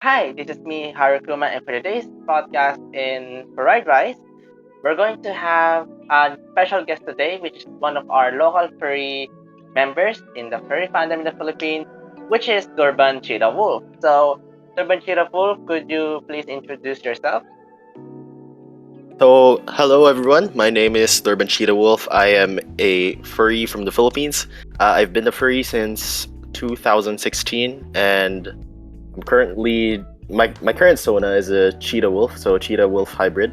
Hi, this is me, Kuma, and for today's podcast in Fried Rice, we're going to have a special guest today, which is one of our local furry members in the furry fandom in the Philippines, which is Durban Cheetah Wolf. So, Durban Cheetah Wolf, could you please introduce yourself? So, hello everyone. My name is Durban Cheetah Wolf. I am a furry from the Philippines. I've been a furry since 2016, and I'm currently my current Sona is a Cheetah Wolf, so a Cheetah Wolf hybrid.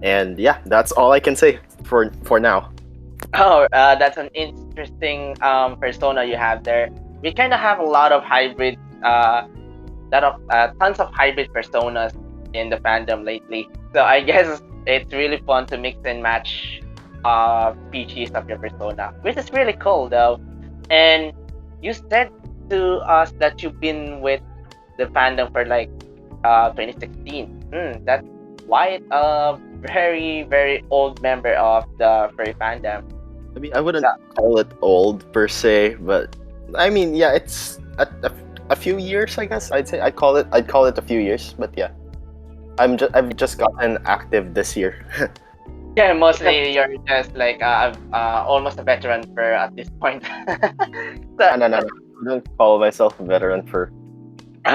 And yeah, that's all I can say for now. Oh, that's an interesting persona you have there. We kind of have a lot of hybrid, lot of tons of hybrid personas in the fandom lately. So I guess it's really fun to mix and match species of your persona, which is really cool though. And you said to us that you've been with the fandom for like 2016. That's quite a very old member of the furry fandom. I mean, I wouldn't So, call it old per se, but I mean, yeah, it's a few years, I guess. I'd say I'd call it a few years, but yeah, I've just gotten active this year. yeah, mostly you're just like almost a veteran for at this point. so, No, no, no, no. I don't call myself a veteran for. all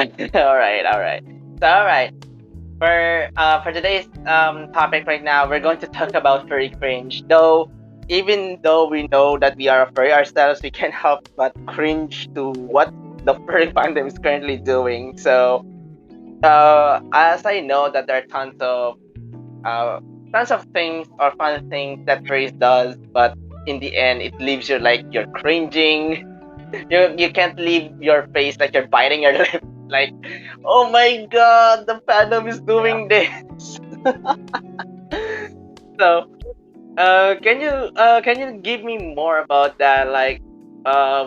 right. So, all right. For today's topic right now, we're going to talk about furry cringe. Though, even though we know that we are a furry ourselves, we can't help but cringe to what the furry fandom is currently doing. So, as I know that there are uh, tons of things or fun things that furries does, but in the end, it leaves you like you're cringing. You can't leave your face like you're biting your lip. Like, oh my god, the fandom is Yeah. doing this. So, can you give me more about that? Like,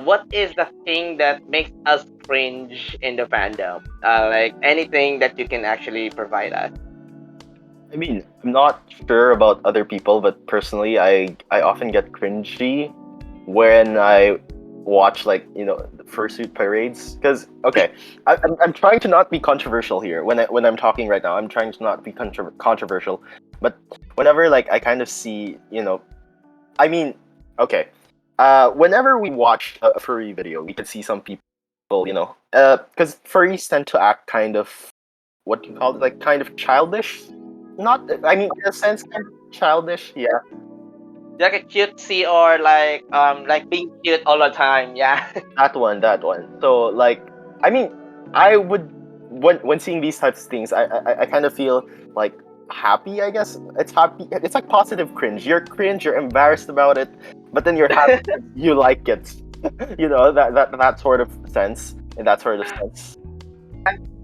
what is the thing that makes us cringe in the fandom? Like anything that you can actually provide us. I mean, I'm not sure about other people, but personally, I often get cringy when I watch the fursuit parades. Because okay, I'm trying to not be controversial here when I'm talking right now. I'm trying to not be controversial, but whenever like I kind of see I mean, okay, whenever we watch a furry video, we can see some people because furries tend to act kind of what do you call it, like kind of childish. Not, I mean, in a sense, kind of childish. Yeah, Like a cutesy or like being cute all the time. Yeah. that one. So like, I mean, I would when seeing these types of things, I kind of feel like happy. I guess it's happy. It's like positive cringe. You're cringe. You're embarrassed about it, but then you're happy. You like it. That sort of sense. In that sort of sense.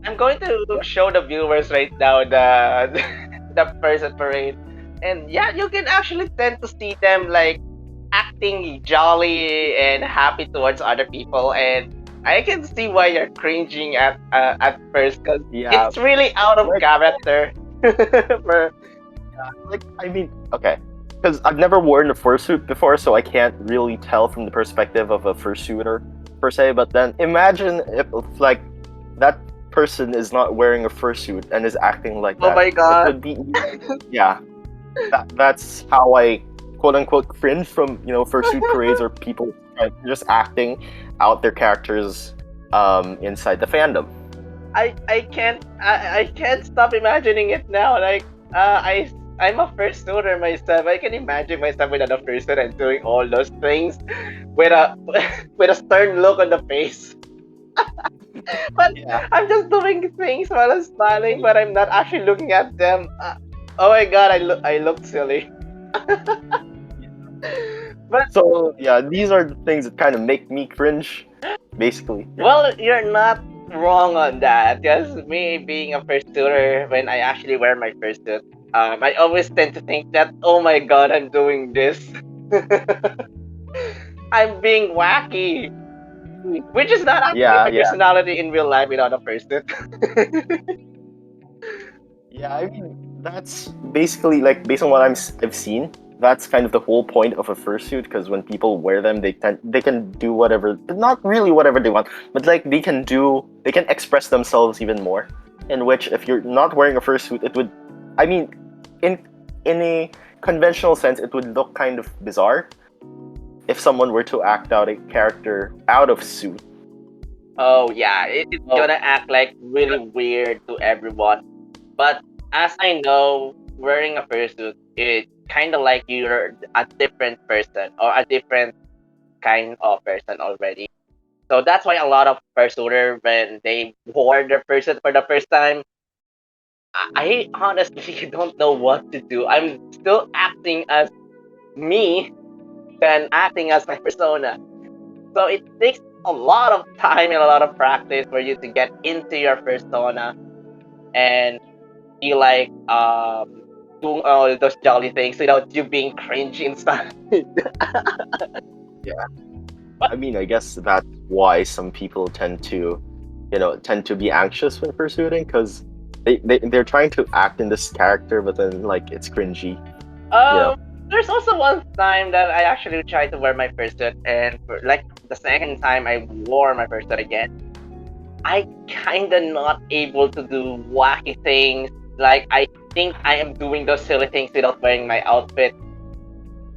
I'm going to show the viewers right now the person parade, and yeah, you can actually tend to see them like acting jolly and happy towards other people, and I can see why you're cringing at first because Yeah, it's really out of like character. For I mean, okay, because I've never worn a fursuit before, so I can't really tell from the perspective of a fursuiter per se. But then imagine if like that person is not wearing a fursuit and is acting like oh that. my It god. would be yeah. That's how I quote unquote cringe from fursuit parades or people just acting out their characters inside the fandom. I can't stop imagining it now. Like I'm a fursuiter myself. I can imagine myself without a fursuit and doing all those things with a with a stern look on the face. But Yeah. I'm just doing things while I'm smiling, but I'm not actually looking at them. Oh my god, I look silly. But So yeah, these are the things that kind of make me cringe, basically. Yeah. well, you're not wrong on that. Because me being a fursuiter, when I actually wear my fursuit, I always tend to think that, oh my god, I'm doing this. I'm being wacky, which is not actually Yeah, my yeah, personality in real life without a fursuit. yeah. I mean, that's basically like based on what I've seen. That's kind of the whole point of a fursuit because when people wear them, they can do whatever, but not really whatever they want, but like they can express themselves even more. in which if you're not wearing a fursuit, it would, I mean, in in a conventional sense, it would look kind of bizarre if someone were to act out a character out of suit. Oh yeah, it's Oh, gonna act like really weird to everyone. But as I know, wearing a fursuit is kind of like you're a different person or a different kind of person already. So that's why a lot of fursuiter, when they wore their fursuit for the first time, I honestly don't know what to do. I'm still acting as me than acting as my persona. So it takes a lot of time and a lot of practice for you to get into your persona and be like doing all those jolly things without you being cringe inside. yeah. But I mean, I guess that's why some people tend to be anxious when pursuing because they're trying to act in this character, but then like it's cringy, you know. um, there's also one time that I actually tried to wear my fursuit, and for like the second time I wore my fursuit again, I kinda not able to do wacky things. Like I think I am doing those silly things without wearing my outfit.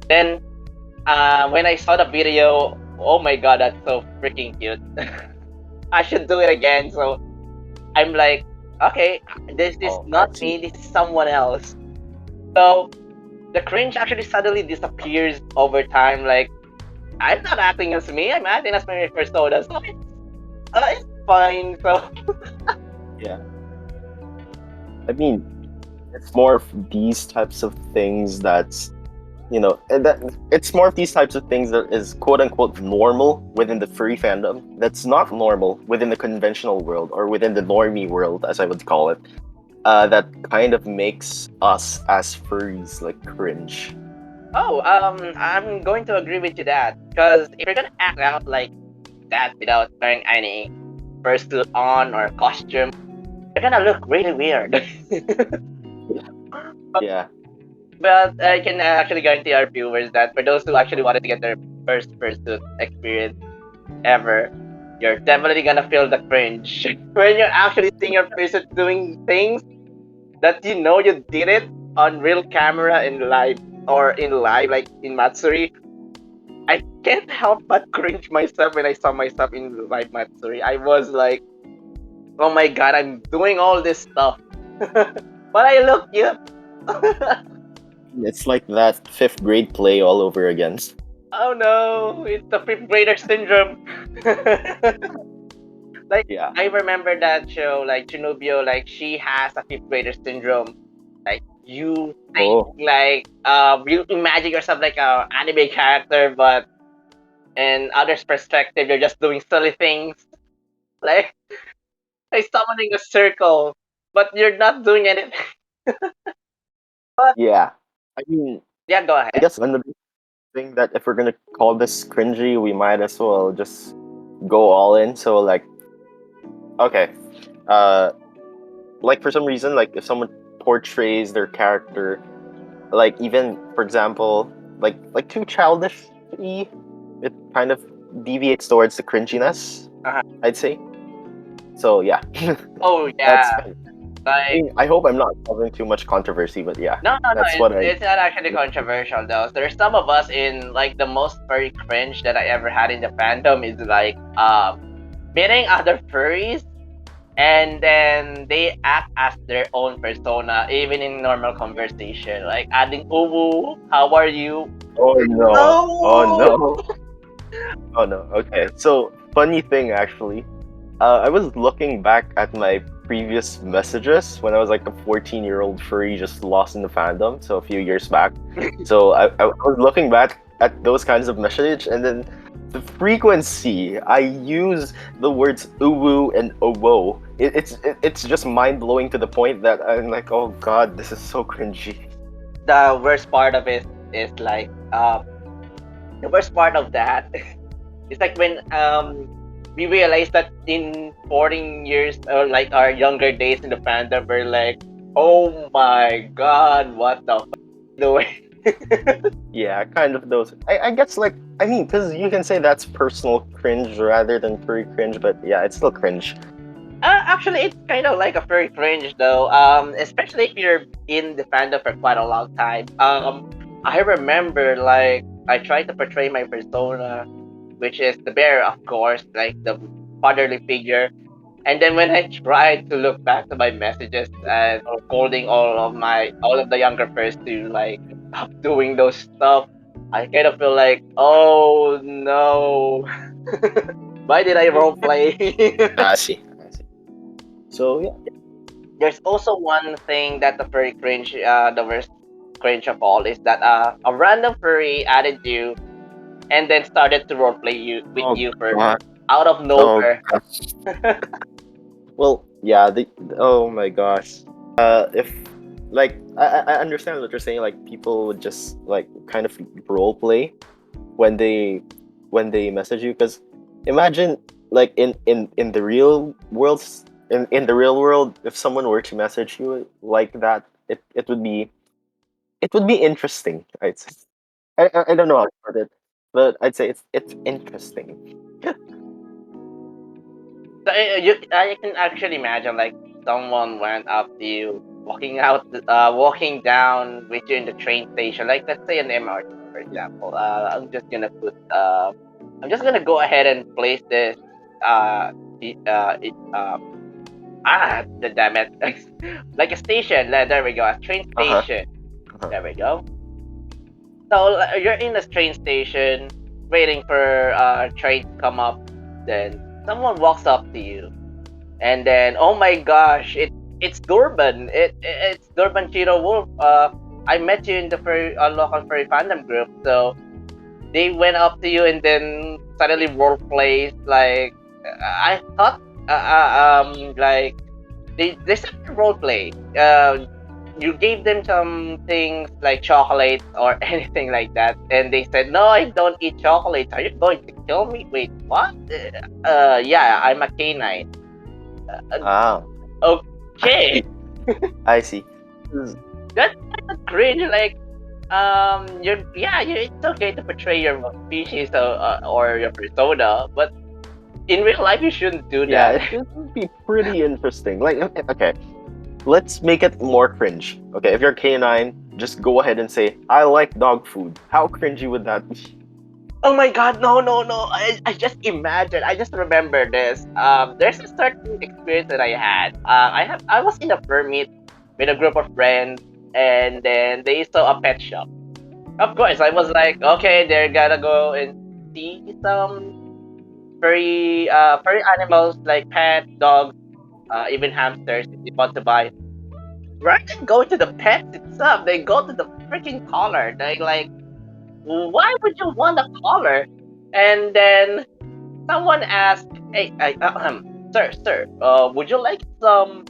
Then when I saw the video, oh my god, that's so freaking cute. I should do it again. So I'm like, okay, this is Oh, I not see. me, this is someone else. So the cringe actually suddenly disappears over time. Like, I'm not acting as me, I'm acting as my persona. So it's fine. So, Yeah. I mean, it's more of these types of things that's and that it's more of these types of things that is quote unquote normal within the furry fandom. That's not normal within the conventional world or within the normie world, as I would call it. That kind of makes us as furries like cringe. oh, I'm going to agree with you that. Because if you're gonna act out like that without wearing any fursuit on or costume, you're gonna look really weird. Yeah. But I can actually guarantee our viewers that for those who actually wanted to get their first fursuit experience ever, you're definitely gonna feel the cringe when you're actually seeing your fursuit doing things that you know you did it on real camera in live or in live like in Matsuri. I can't help but cringe myself when I saw myself in live Matsuri. I was like, oh my god, I'm doing all this stuff, but I look cute. It's like that fifth grade play all over again. Oh no, it's the fifth grader syndrome. Like Yeah. I remember that show, like Chinubio, like she has a fifth grader syndrome. Like you think Oh, like you imagine yourself like a anime character, but in others' perspective, you're just doing silly things like like summoning a circle, but you're not doing anything. But yeah. I mean, yeah, go I ahead. guess another thing that if we're gonna call this cringy, we might as well just go all in. So like, okay, uh, like for some reason, like if someone portrays their character, like even for example, like too childish, it kind of deviates towards the cringiness. Uh-huh. I'd say. So yeah, Oh that's. yeah, I like mean, I hope I'm not causing too much controversy, but yeah, no, no, no. that's what I. It's not actually controversial though. There's some of us in like the most furry cringe that I ever had in the fandom is like meeting other furries and then they act as their own persona even in normal conversation. Like adding uwu, how are you? Oh no! Oh No. no! Oh no! Okay, so funny thing actually. I was looking back at my previous messages when I was like a 14-year-old furry just lost in the fandom, so a few years back. So I was looking back at those kinds of message, and then the frequency I use the words uwu and owo. It's just mind blowing to the point that I'm like, oh god, this is so cringy. The worst part of it is like the worst part of that is like when we realized that in 14 years or like our younger days in the fandom we're like, oh my god, what the doing? Yeah, kind of those. I guess like I mean, because you can say that's personal cringe rather than furry cringe, but yeah, it's still cringe. Actually, it's kind of like a furry cringe though. Especially if you're in the fandom for quite a long time. I remember like I tried to portray my persona, which is the bear, of course, like the fatherly figure. And then when I tried to look back to my messages and scolding all of the younger furs to like stop doing those stuff, I kind of feel like, oh no, why did I role play? I see. I see. So yeah. There's also one thing that the furry cringe, the worst cringe of all, is that a random furry added you and then started to roleplay you with Oh you for god. out of Oh nowhere. god. Well, yeah. Oh my gosh. If like I understand what you're saying. Like people would just like kind of role play when they message you. Because imagine like in the real world, in the real world, if someone were to message you like that, it would be interesting. I'd say. I don't know how to put it, but I'd say it's interesting. So I can actually imagine like someone went up to you, walking down with you in the train station. Like let's say an MRT, for example. I'm just gonna go ahead and place this. Uh, the- it, the damn it, like a station. There we go, a train Uh huh. station. Uh-huh. There we go. So you're in the train station, waiting for a train to come up. Then someone walks up to you and then oh my gosh, it's Durban. It's Durban Cheeto Wolf. I met you in the local furry fandom group, so they went up to you and then suddenly role plays like I thought like they started role play. You gave them some things like chocolates or anything like that, and they said, "No, I don't eat chocolates. Are you going to kill me? Wait, what? Yeah, I'm a canine." Ah, I Okay, see. I see. Mm. that's kind of cringe. Like, it's okay to portray your species or your persona, but in real life, you shouldn't do Yeah, that. it would be pretty interesting. Like, okay, let's make it more cringe. Okay, if you're canine, just go ahead and say, "I like dog food." How cringy would that be? Oh my god, no, no, no. I just imagine. I just remember this. There's a certain experience that I had. I was in a permit with a group of friends and then they saw a pet shop. Of course, I was like, okay, they're gonna go and see some furry animals like pets, dogs, even hamsters if you want to buy. Rather than go to the pets itself, they go to the freaking collar. They like, why would you want a collar? And then someone asked, "Hey, sir, would you like some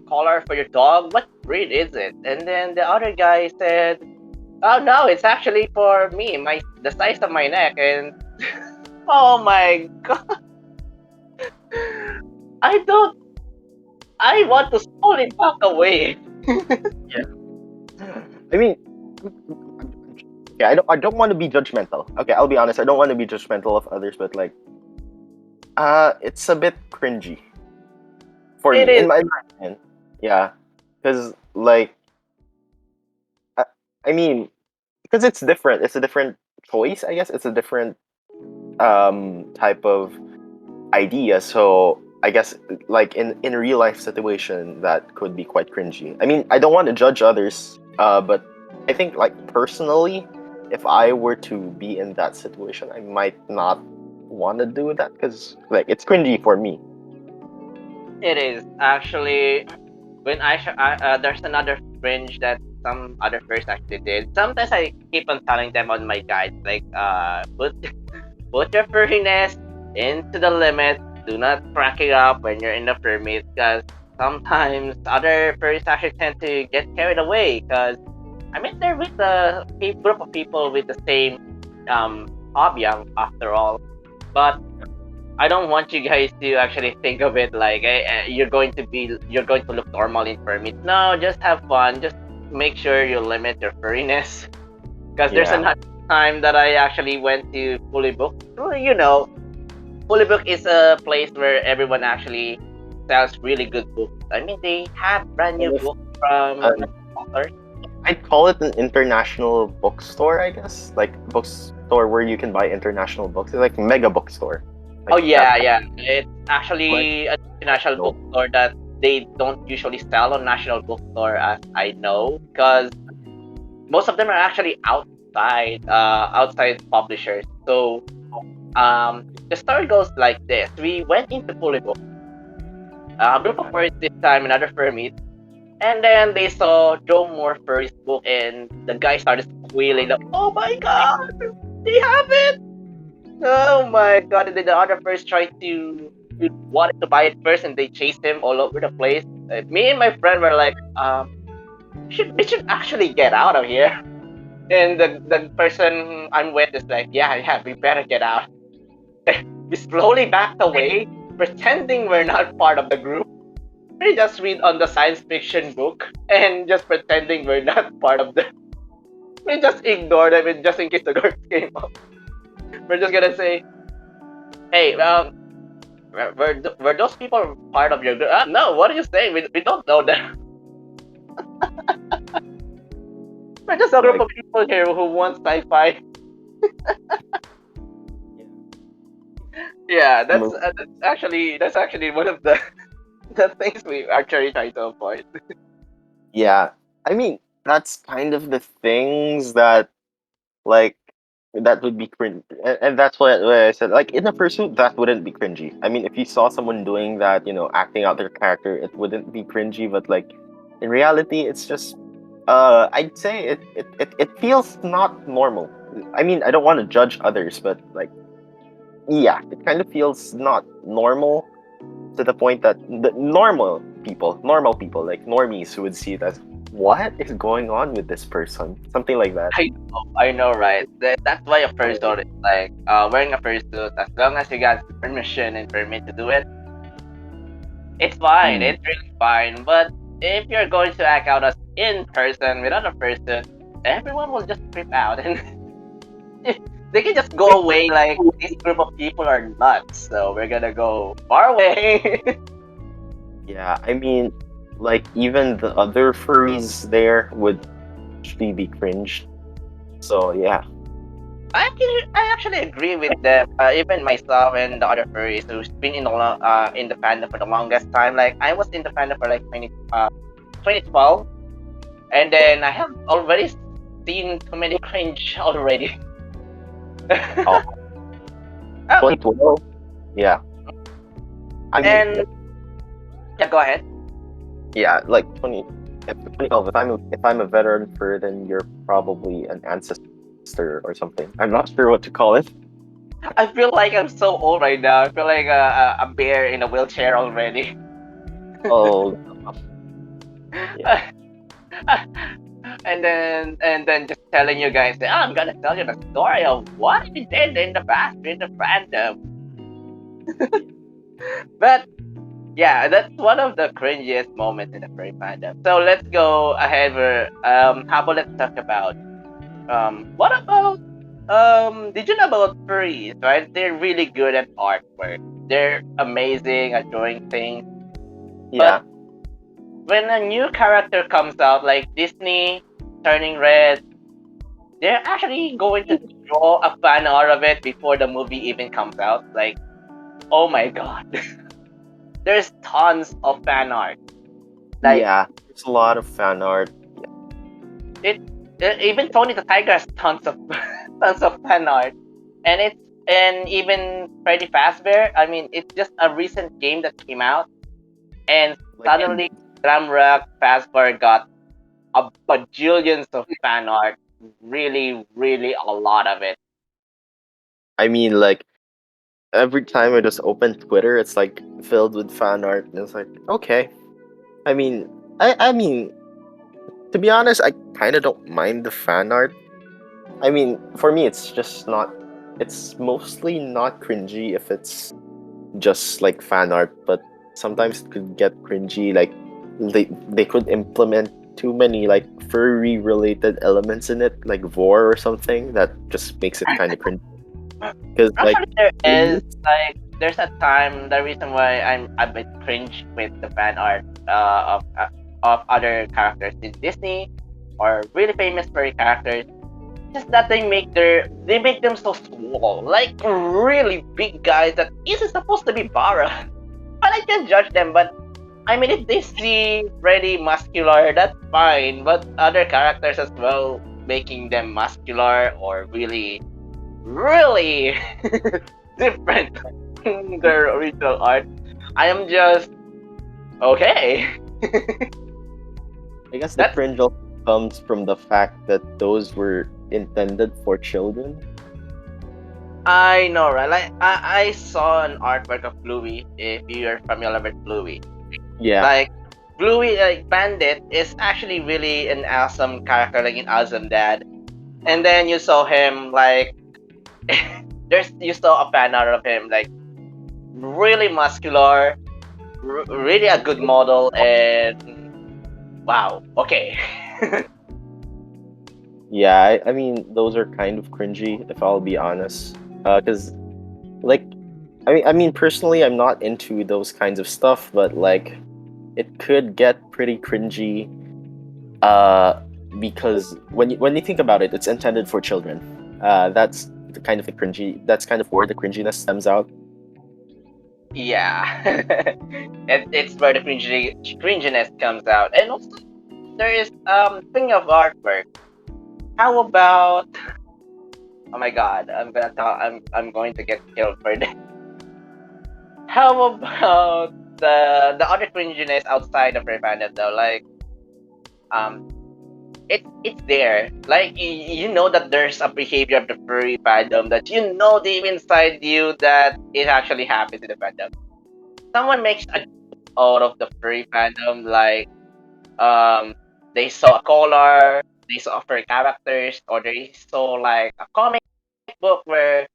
collar for your dog? What breed is it?" And then the other guy said, "Oh no, it's actually for me, the size of my neck." And oh my god, I don't, I want to slowly back away. I mean, yeah, I don't want to be judgmental. Okay, I'll be honest. I don't want to be judgmental of others, but like, it's a bit cringy for It me, is. in my opinion. Yeah, because like, I, I mean, because it's different. It's a different choice, I guess. It's a different type of idea. So I guess like in a real life situation that could be quite cringy. I mean, I don't want to judge others, but I think like personally, if I were to be in that situation, I might not want to do that because like it's cringy for me. It is actually when there's another fringe that some other first actually did. Sometimes I keep on telling them on my guides like put your furriness into the limit. Do not crack it up when you're in the permit because sometimes other furries actually tend to get carried away because I mean they're with a group of people with the same hobby after all. But I don't want you guys to actually think of it like you're going to look normal in permit. No, just have fun. Just make sure you limit your furriness. Because there's Yeah. another time that I actually went to fully book. Well, you know, Fully Book is a place where everyone actually sells really good books. I mean, they have brand new Kind of, books from um, authors. I'd call it an international bookstore, I guess. Like bookstore where you can buy international books. It's like mega bookstore. Oh Like that. yeah, yeah. It's Like actually a national no. bookstore that they don't usually sell on national bookstore, as I know, because most of them are actually outside publishers. So the story goes like this: we went into Fully Book, a group of furries this time, another furry, and then they saw Joe Moore Furry's book, and the guy started squealing, like, "Oh my god, they have it! Oh my god!" And then the other furries tried to wanted to buy it first, and they chased him all over the place. Me and my friend were like, we should actually get out of here." And the person I'm with is like, "Yeah, yeah, we better get out." We slowly backed away, pretending we're not part of the group. We just read on the science fiction book and just pretending we're not part of the. We just ignore them and just in case the guards came up. We're just gonna say, "Hey, were those people part of your group?" No, what are you saying? We don't know them. We're just a group Like of people here who want sci-fi. Yeah, some of that's actually one of the the things we actually try to avoid. yeah. I mean, that's kind of the things that like that would be cringe, and that's what I said. Like in a pursuit, that wouldn't be cringy. I mean, if you saw someone doing that, acting out their character, it wouldn't be cringy. But like in reality, it's just I'd say it feels not normal. I mean, I don't want to judge others, but like yeah, it kind of feels not normal to the point that the normal people like normies would see it as what is going on with this person, something like that. I know, right? That's why a fursuit is like wearing a fursuit. As long as you got permission and permit to do it, it's fine. Mm, It's really fine. But if you're going to act out as in person without a fursuit, everyone will just creep out and they can just go away. Like this group of people are nuts, so we're gonna go far away. yeah, I mean, like even the other furries there would actually be cringed. So yeah, I actually agree with them. Even myself and the other furries who's been in the fandom for the longest time. Like I was in the fandom for like 2012, and then I have already seen too many cringe already. oh, Oh, 2012. Yeah, I mean, and yeah, go ahead. yeah, like 2012. If I'm a veteran fur, then you're probably an ancestor or something. I'm not sure what to call it. I feel like I'm so old right now. I feel like a bear in a wheelchair already. Oh, yeah. And then just telling you guys that I'm gonna tell you the story of what we did in the past in the fandom. But yeah, that's one of the cringiest moments in the furry fandom. So let's go ahead. How about let's talk about what about did you know about furries? Right, they're really good at artwork. They're amazing at drawing things. But Yeah, when a new character comes out, like Disney turning red, they're actually going to draw a fan art of it before the movie even comes out. Like, oh my god, there's tons of fan art. Like yeah. There's a lot of fan art. it, even Tony the Tiger has tons of tons of fan art, and even Freddy Fazbear. I mean, it's just a recent game that came out, and Like, suddenly Glamrock Fazbear got a bajillions of fan art. Really, really a lot of it. I mean, like every time I just open Twitter, it's like filled with fan art, and it's like, okay. I mean, I mean, to be honest, I kind of don't mind the fan art. I mean, for me, it's just not. It's mostly not cringy if it's just like fan art, but sometimes it could get cringy. Like they could implement too many like furry related elements in it, like vor or something that just makes it kind of cringy. Because like Actually, there in is this, like there's a time the reason why I'm a bit cringe with the fan art of other characters in Disney or really famous furry characters. Just that they make them so small, like really big guys that isn't supposed to be Bara. But I can judge them. But I mean, if they see Freddy muscular, that's fine. But other characters as well, making them muscular or really different from their original art, I am just okay. I guess the That's cringe also comes from the fact that those were intended for children. I know, right? Like I saw an artwork of Bluey. If you're familiar with Bluey, Yeah. like Bluey, like Bandit, is actually really an awesome character, like an awesome dad. And then you saw him like there's you saw a fan art of him like really muscular, really a good model, and wow, okay. Yeah, I mean, those are kind of cringy, if I'll be honest. Because, like, I mean, personally, I'm not into those kinds of stuff, but like, it could get pretty cringy. Uh, because when you think about it, it's intended for children. That's the kind of the cringy. That's kind of where the cringiness stems out. Yeah, it's where the cringiness comes out, and also there is thing of artwork. How about oh my god, I'm going to get killed for this. How about the other cringiness outside of Revanet though? Like um it's there. Like you know that there's a behavior of the furry fandom that you know deep inside you that it actually happens in the fandom. Someone makes a out of the furry fandom, like um they saw a collar, they saw furry characters, or they saw like a comic book where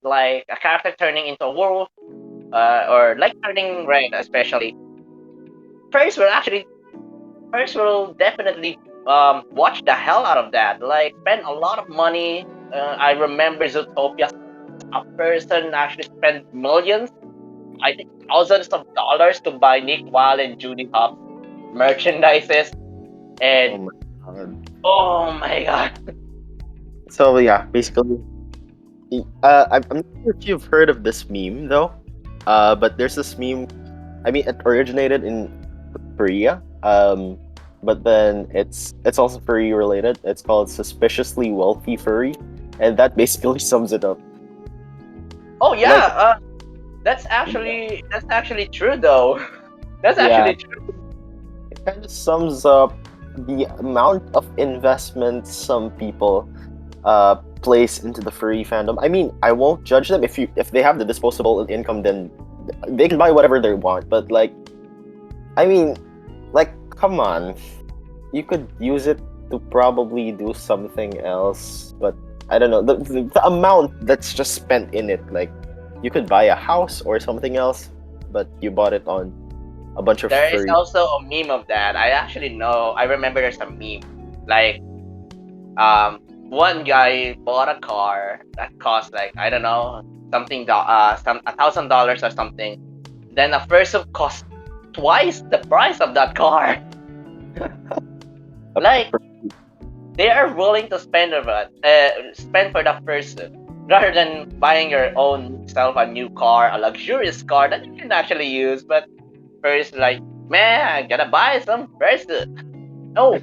like a character turning into a wolf, or like turning red, especially. Furries will actually Furries will definitely watch the hell out of that. Like spend a lot of money. I remember Zootopia, a person actually spent millions, I think thousands of dollars to buy Nick Wall and Judy Hopps merchandises. Oh And my god. oh my god, So yeah, basically, I'm not sure if you've heard of this meme though. But there's this meme. I mean, it originated in Korea. But then it's also furry related. It's called suspiciously wealthy furry, and that basically sums it up. oh Like, yeah, that's actually true though. That's yeah, actually true. it kind of sums up the amount of investment some people place into the furry fandom. I mean, I won't judge them if they have the disposable income, then they can buy whatever they want. But like, I mean, like, come on, you could use it to probably do something else. But I don't know the amount that's just spent in it. Like, you could buy a house or something else, but you bought it on a bunch of There is furry. also a meme of that. I actually know. I remember there's a meme like one guy bought a car that cost like I don't know something some $1,000 or something. Then a person cost twice the price of that car. A Like they are willing to spend for that person rather than buying your own self a new car, a luxurious car that you can actually use. But first, like, man, I gotta buy some fursuit. Oh,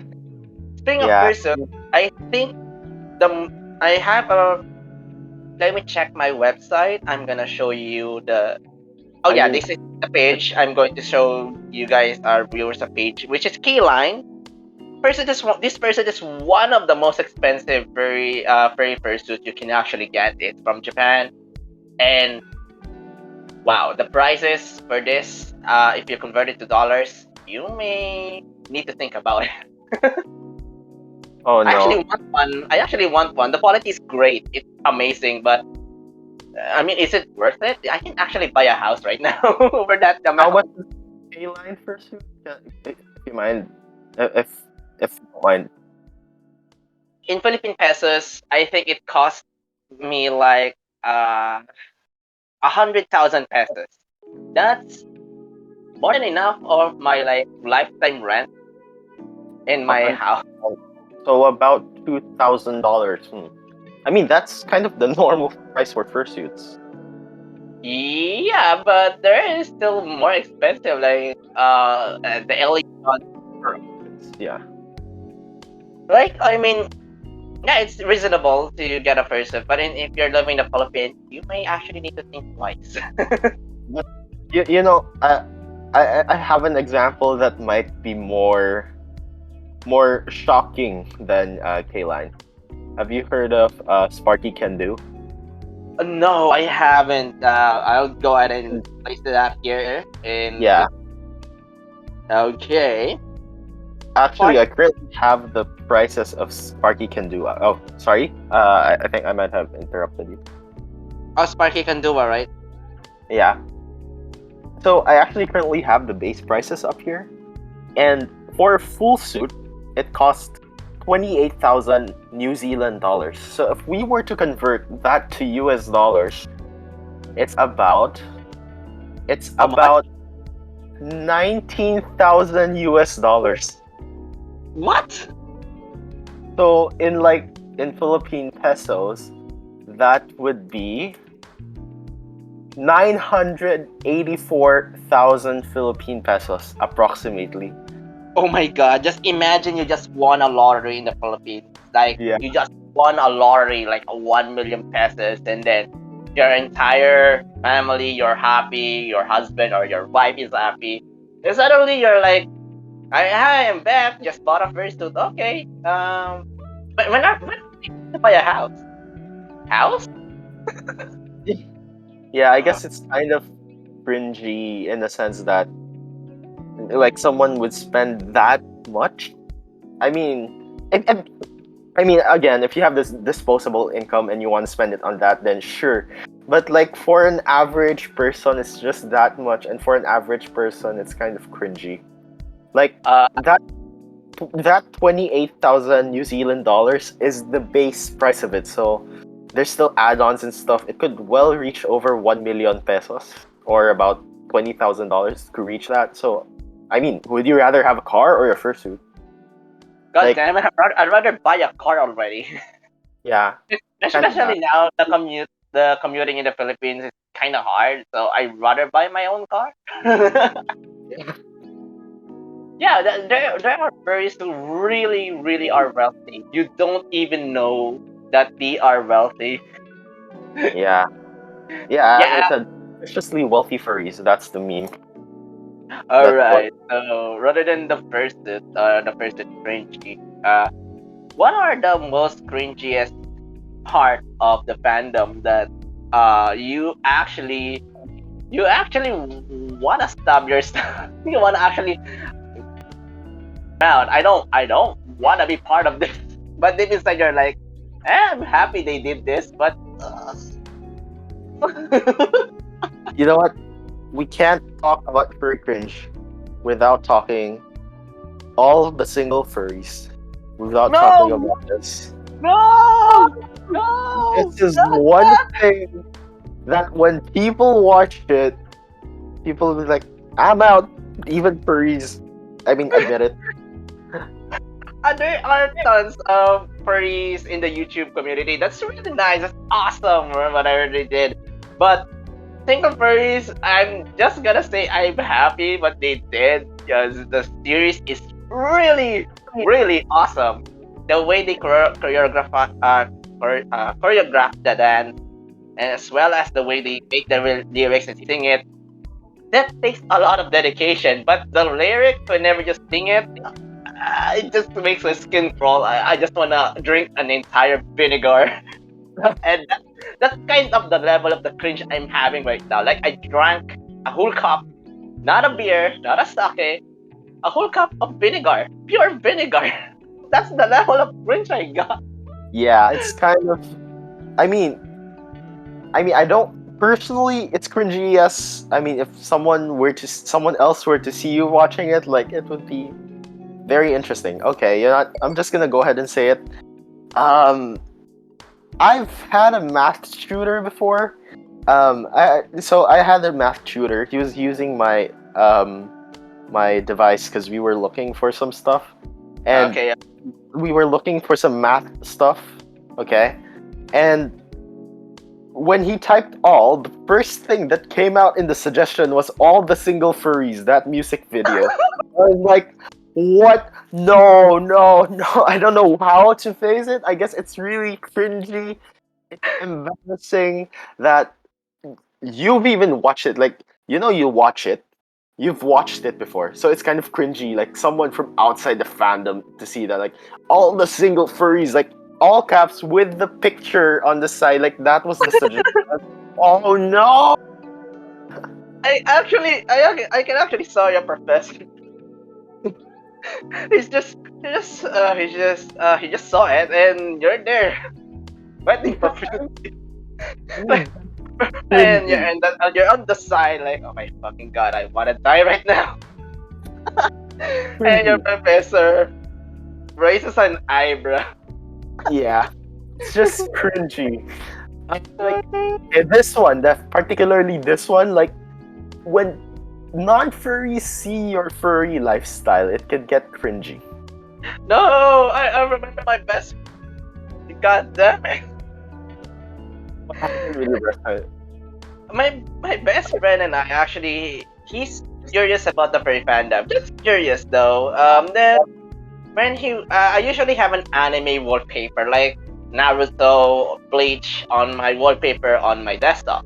speaking of Yeah. fursuit, I think the I have a. Let me check my website. I'm gonna show you the. Oh I yeah, mean, this is the page. I'm going to show you guys our viewers a page, which is Keyline. This person is one of the most expensive furry fursuits you can actually get. It's from Japan, and wow, the prices for this, if you convert it to dollars, you may need to think about it. oh I actually no. want one. I actually want one. The quality is great. It's amazing, but I mean, is it worth it? I can actually buy a house right now over that How much amount. is a line fursuit? If you mind, if you don't mind. In Philippine pesos, I think it cost me like uh 100,000 pesos. That's more than enough of my like lifetime rent in A my hundred. house. So about $2,000. I mean, that's kind of the normal price for fursuits. Yeah, but there is still more expensive, like the LED one. For outfits, yeah. Like I mean, yeah, it's reasonable to get a fursuit, but if you're living in the Philippines, you may actually need to think twice. But you know, I have an example that might be more shocking than K-Line. Have you heard of Sparky Can Do? No, I haven't. I'll go ahead and place it out here. In Yeah, okay, actually, Spark. I currently have the prices of Sparky Can Do. Oh, sorry. I think I might have interrupted you. Oh, Sparky can do it, right? Yeah. So I actually currently have the base prices up here, and for a full suit, it costs 28,000 New Zealand dollars. So if we were to convert that to US dollars, it's about it's How much? about 19,000 US dollars. What? So in Philippine pesos, that would be 984,000 Philippine pesos approximately. Oh my God! Just imagine you just won a lottery in the Philippines. Like Yeah. you just won a lottery, like a 1 million pesos, and then your entire family, you're happy, your husband or your wife is happy, and suddenly you're like, "Hi, I'm back. Just bought a first suit. Okay. When are you to buy a house? House? Yeah, I guess it's kind of cringy in the sense that like someone would spend that much. I mean, I mean, again, if you have this disposable income and you want to spend it on that, then sure. But like for an average person, it's just that much, and for an average person, it's kind of cringy. Like Uh, that that 28,000 New Zealand dollars is the base price of it. So there's still add-ons and stuff. It could well reach over 1 million pesos or about $20,000 to reach that. So, I mean, would you rather have a car or a fursuit? God Like, damn it! I'd rather buy a car already. yeah, kind of that. Especially now, the commuting in the Philippines is kind of hard. So I'd rather buy my own car. Yeah, there are furries who really, really are wealthy. You don't even know that they are wealthy. Yeah, yeah. As I Yeah. said, suspiciously wealthy furries. That's the meme. All That's what. right. So rather than the first is cringy. What are the most cringiest part of the fandom that you actually wanna stab yourself? You wanna actually man, I don't wanna be part of this. But deep inside you're like, I'm happy they did this, but You know what? We can't talk about furry cringe without talking all of the single furries. Without talking no, about this. no, no, This is not one that. thing that when people watch it, people will be like, I'm out. Even furries. I mean, admit it. There are tons of furries in the YouTube community. That's really nice. That's awesome. Whatever they did, but single furries, I'm just gonna say I'm happy what they did because the series is really, really awesome. The way they choreograph the dance, and as well as the way they make the lyrics and sing it, that takes a lot of dedication. But the lyrics, whenever you sing it, it just makes my skin crawl. I just wanna drink an entire vinegar. And that's kind of the level of the cringe I'm having right now. Like I drank a whole cup, not a beer, not a sake, a whole cup of vinegar, pure vinegar. That's the level of cringe I got. Yeah, it's kind of. I mean, I don't personally. It's cringy. Yes, I mean, if someone else were to see you watching it, like it would be very interesting. Okay, you know what? I'm just gonna go ahead and say it. Um, I've had a math shooter before, So I had a math tutor. He was using my device because we were looking for some stuff, and Okay. we were looking for some math stuff. Okay, and when he typed all, the first thing that came out in the suggestion was all the single furries, that music video. I was like, what? No, no, no. I don't know how to face it. I guess it's really cringy. It's embarrassing that you've even watched it. Like, you watch it. You've watched it before. So it's kind of cringy, like someone from outside the fandom to see that. Like, all the single furries, like, all caps with the picture on the side. Like, that was the suggestion. Oh no! I can actually saw your professor. He just saw it, and you're there waiting for free. Like, Cringy. and you're on the side, like, oh my fucking god, I wanna die right now. And your Cringy. professor raises an eyebrow. Yeah. It's just cringy. Like, this one, that particularly this one, like, when non-furries see your furry lifestyle, it can get cringy. No, I remember my best. God damn it. What happened with your best friend? My best friend and I actually, he's curious about the furry fandom. Just curious though. Then when I usually have an anime wallpaper like Naruto, Bleach on my wallpaper on my desktop.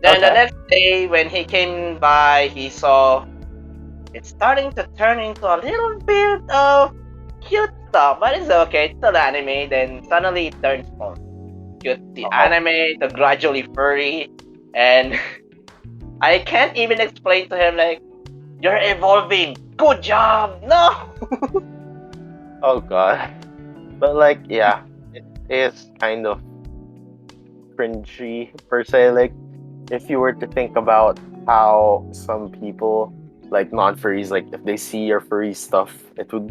Then the Okay. next day when he came by, he saw it's starting to turn into a little bit of cute stuff, but it's okay. It's still anime. Then suddenly it turns from cute the Oh, anime to gradually furry, and I can't even explain to him like you're evolving. Good job. No. oh god. But like, yeah, it is kind of cringy per se. Like, if you were to think about how some people, like non-furries, like if they see your furry stuff, it would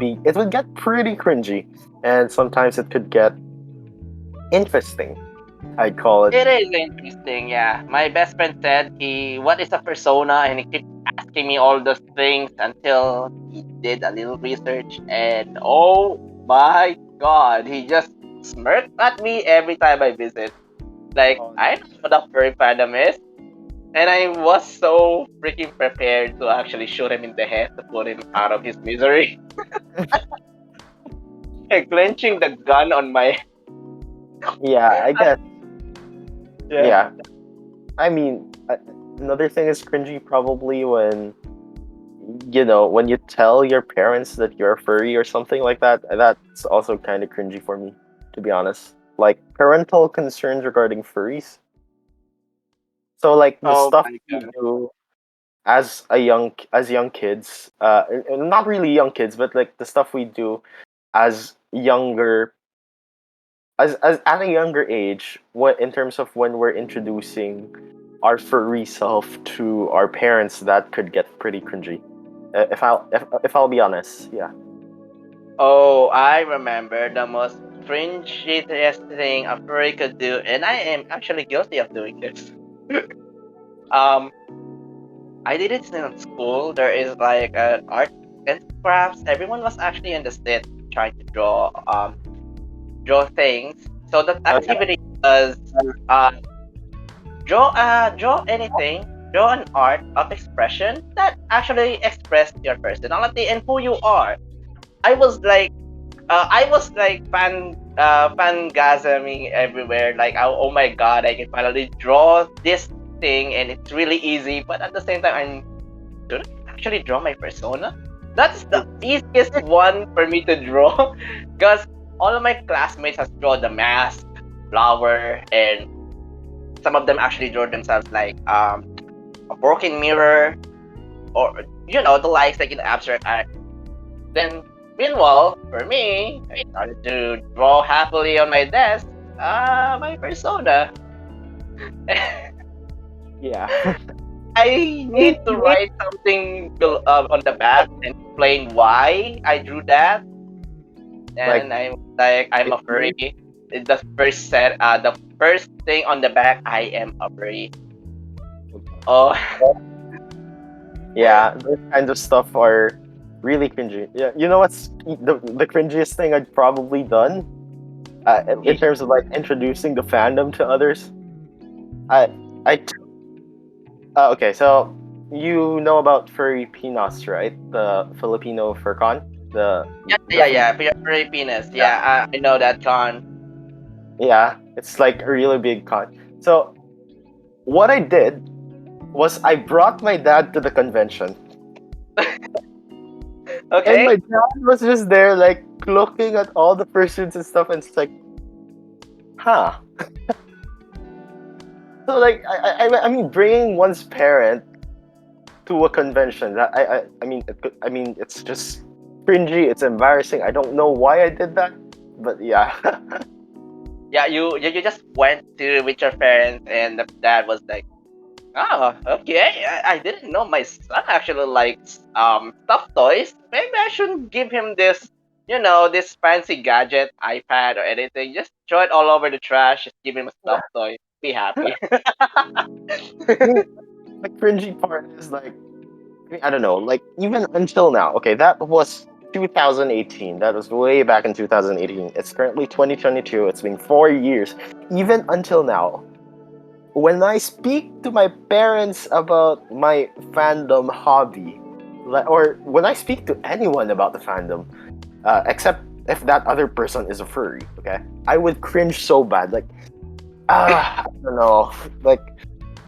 get pretty cringy, and sometimes it could get interesting. I'd call it. It is interesting, yeah. My best friend said what is a persona, and he kept asking me all those things until he did a little research, and oh my god, he just smirked at me every time I visit. Like Oh, I know what a furry fandom is, and I was so freaking prepared to actually shoot him in the head to put him out of his misery. Clenching the gun on my yeah, I guess. yeah. Yeah, I mean, another thing is cringy probably when when you tell your parents that you're a furry or something like that. That's also kind of cringy for me, to be honest. Like parental concerns regarding furries. So like the Oh stuff my we god. do as young kids, and not really young kids, but like the stuff we do as younger as at a younger age, what in terms of when we're introducing our furry self to our parents, that could get pretty cringy. If I'll be honest, yeah. Oh, I remember the most cringiest thing a furry could do, and I am actually guilty of doing this. um, I did it in school. There is like an art and crafts. Everyone was actually in the set trying to draw things. So that Okay. activity was uh draw anything, draw an art of expression that actually expressed your personality and who you are. I was like I was like fangasming everywhere. Like oh my god, I can finally draw this thing and it's really easy. But at the same time, should I actually draw my persona? That's the easiest one for me to draw, because all of my classmates has drawn the mask, flower, and some of them actually draw themselves like a broken mirror or the likes like in abstract art. Then, meanwhile, for me, I started to draw happily on my desk. My persona. Yeah. I need to write something on the back and explain why I drew that. Like And I'm like, I'm a furry. basically, The first thing on the back, I am a furry. Oh, Yeah, those kinds of stuff are really cringy. Yeah, you know what's the cringiest thing I'd probably done in terms of like introducing the fandom to others? I I okay, so you know about Furry Pinos, right? The Filipino fur con, yeah, the yeah, food. yeah. Filipinas. Yeah, Yeah, I know that con. yeah, it's like a really big con. So what I did was I brought my dad to the convention, and Okay. my dad was just there, like looking at all the fursuits and stuff, and it's like, huh. So like, I mean, bringing one's parent to a convention, that I mean, I mean, it's just cringy. It's embarrassing. I don't know why I did that, but yeah. Yeah, you just went to with your parents, and the dad was like, "Oh, okay. I didn't know my son actually likes stuffed toys. Maybe I shouldn't give him this, this fancy gadget, iPad or anything. Just throw it all over the trash. Just give him a stuffed toy. Be happy." I mean, the cringy part is like, I don't know, like even until now. Okay, that was 2018. That was way back in 2018. It's currently 2022. It's been 4 years. Even until now, when I speak to my parents about my fandom hobby, or when I speak to anyone about the fandom, except if that other person is a furry, okay, I would cringe so bad. Like, I don't know. Like,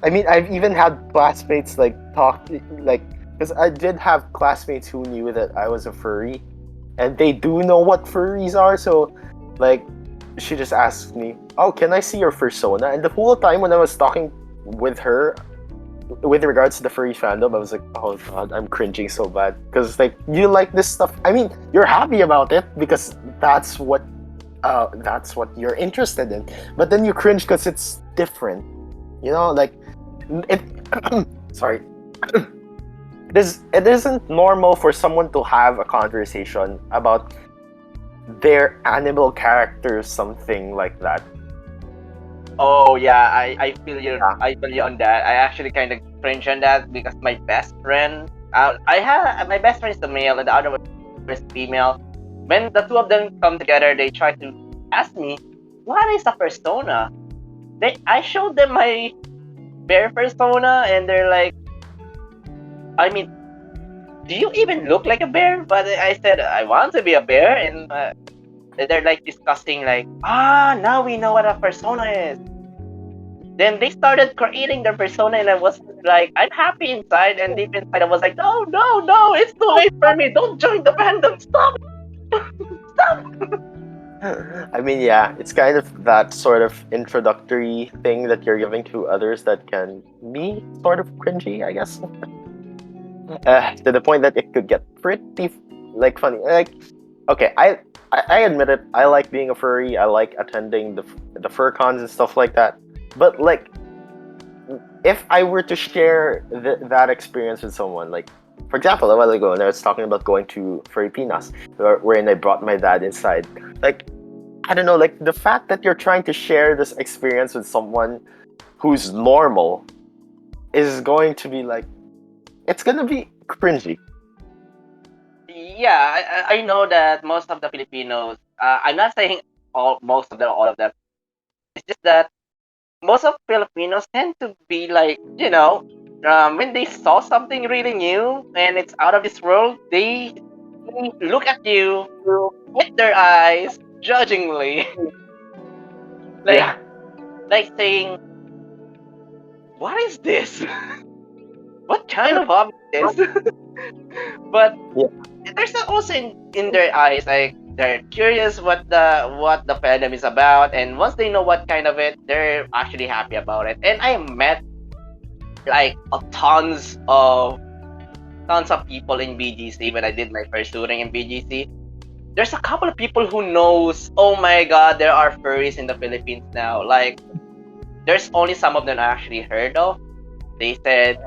I mean, I've even had classmates like talk, like, because I did have classmates who knew that I was a furry, and they do know what furries are. So, like, she just asked me, "Oh, can I see your persona?" And the whole time when I was talking with her, with regards to the furry fandom, I was like, "Oh God, I'm cringing so bad." Because like, you like this stuff. I mean, you're happy about it because that's what you're interested in. But then you cringe because it's different. You know, like it. Sorry. It isn't normal for someone to have a conversation about their animal character, something like that. Oh yeah, I feel you. Yeah. I feel you on that. I actually kind of cringe on that because my best friend, I had my best friend is the male and the other one is female. When the two of them come together, they try to ask me, "What is a persona?" I showed them my bear persona, and they're like, "I mean, do you even look like a bear?" But I said I want to be a bear, and they're like discussing like, now we know what a persona is. Then they started creating their persona, and I was like, I'm happy inside, and deep inside, I was like, no, no, no, it's too late for me. Don't join the fandom. Stop, stop. I mean, yeah, it's kind of that sort of introductory thing that you're giving to others that can be sort of cringy, I guess. To the point that it could get pretty like funny. Like, okay, I admit it. I like being a furry. I like attending the fur cons and stuff like that. But like, if I were to share that experience with someone, like, for example, a while ago, when I was talking about going to Furry Pinas, wherein I brought my dad inside, like, I don't know, like the fact that you're trying to share this experience with someone who's normal is going to be like, it's gonna be cringy. Yeah, I know that most of the Filipinos, I'm not saying most of them, all of them. It's just that most of Filipinos tend to be like, when they saw something really new and it's out of this world, they look at you with their eyes judgingly, like Yeah, like saying, "What is this? What kind of hobby is this?" But yeah, there's also in their eyes like they're curious what the fandom is about, and once they know what kind of it, they're actually happy about it. And I met like tons of people in BGC when I did my first shooting in BGC. There's a couple of people who knows, oh my god, there are furries in the Philippines now. Like there's only some of them I actually heard of. They said,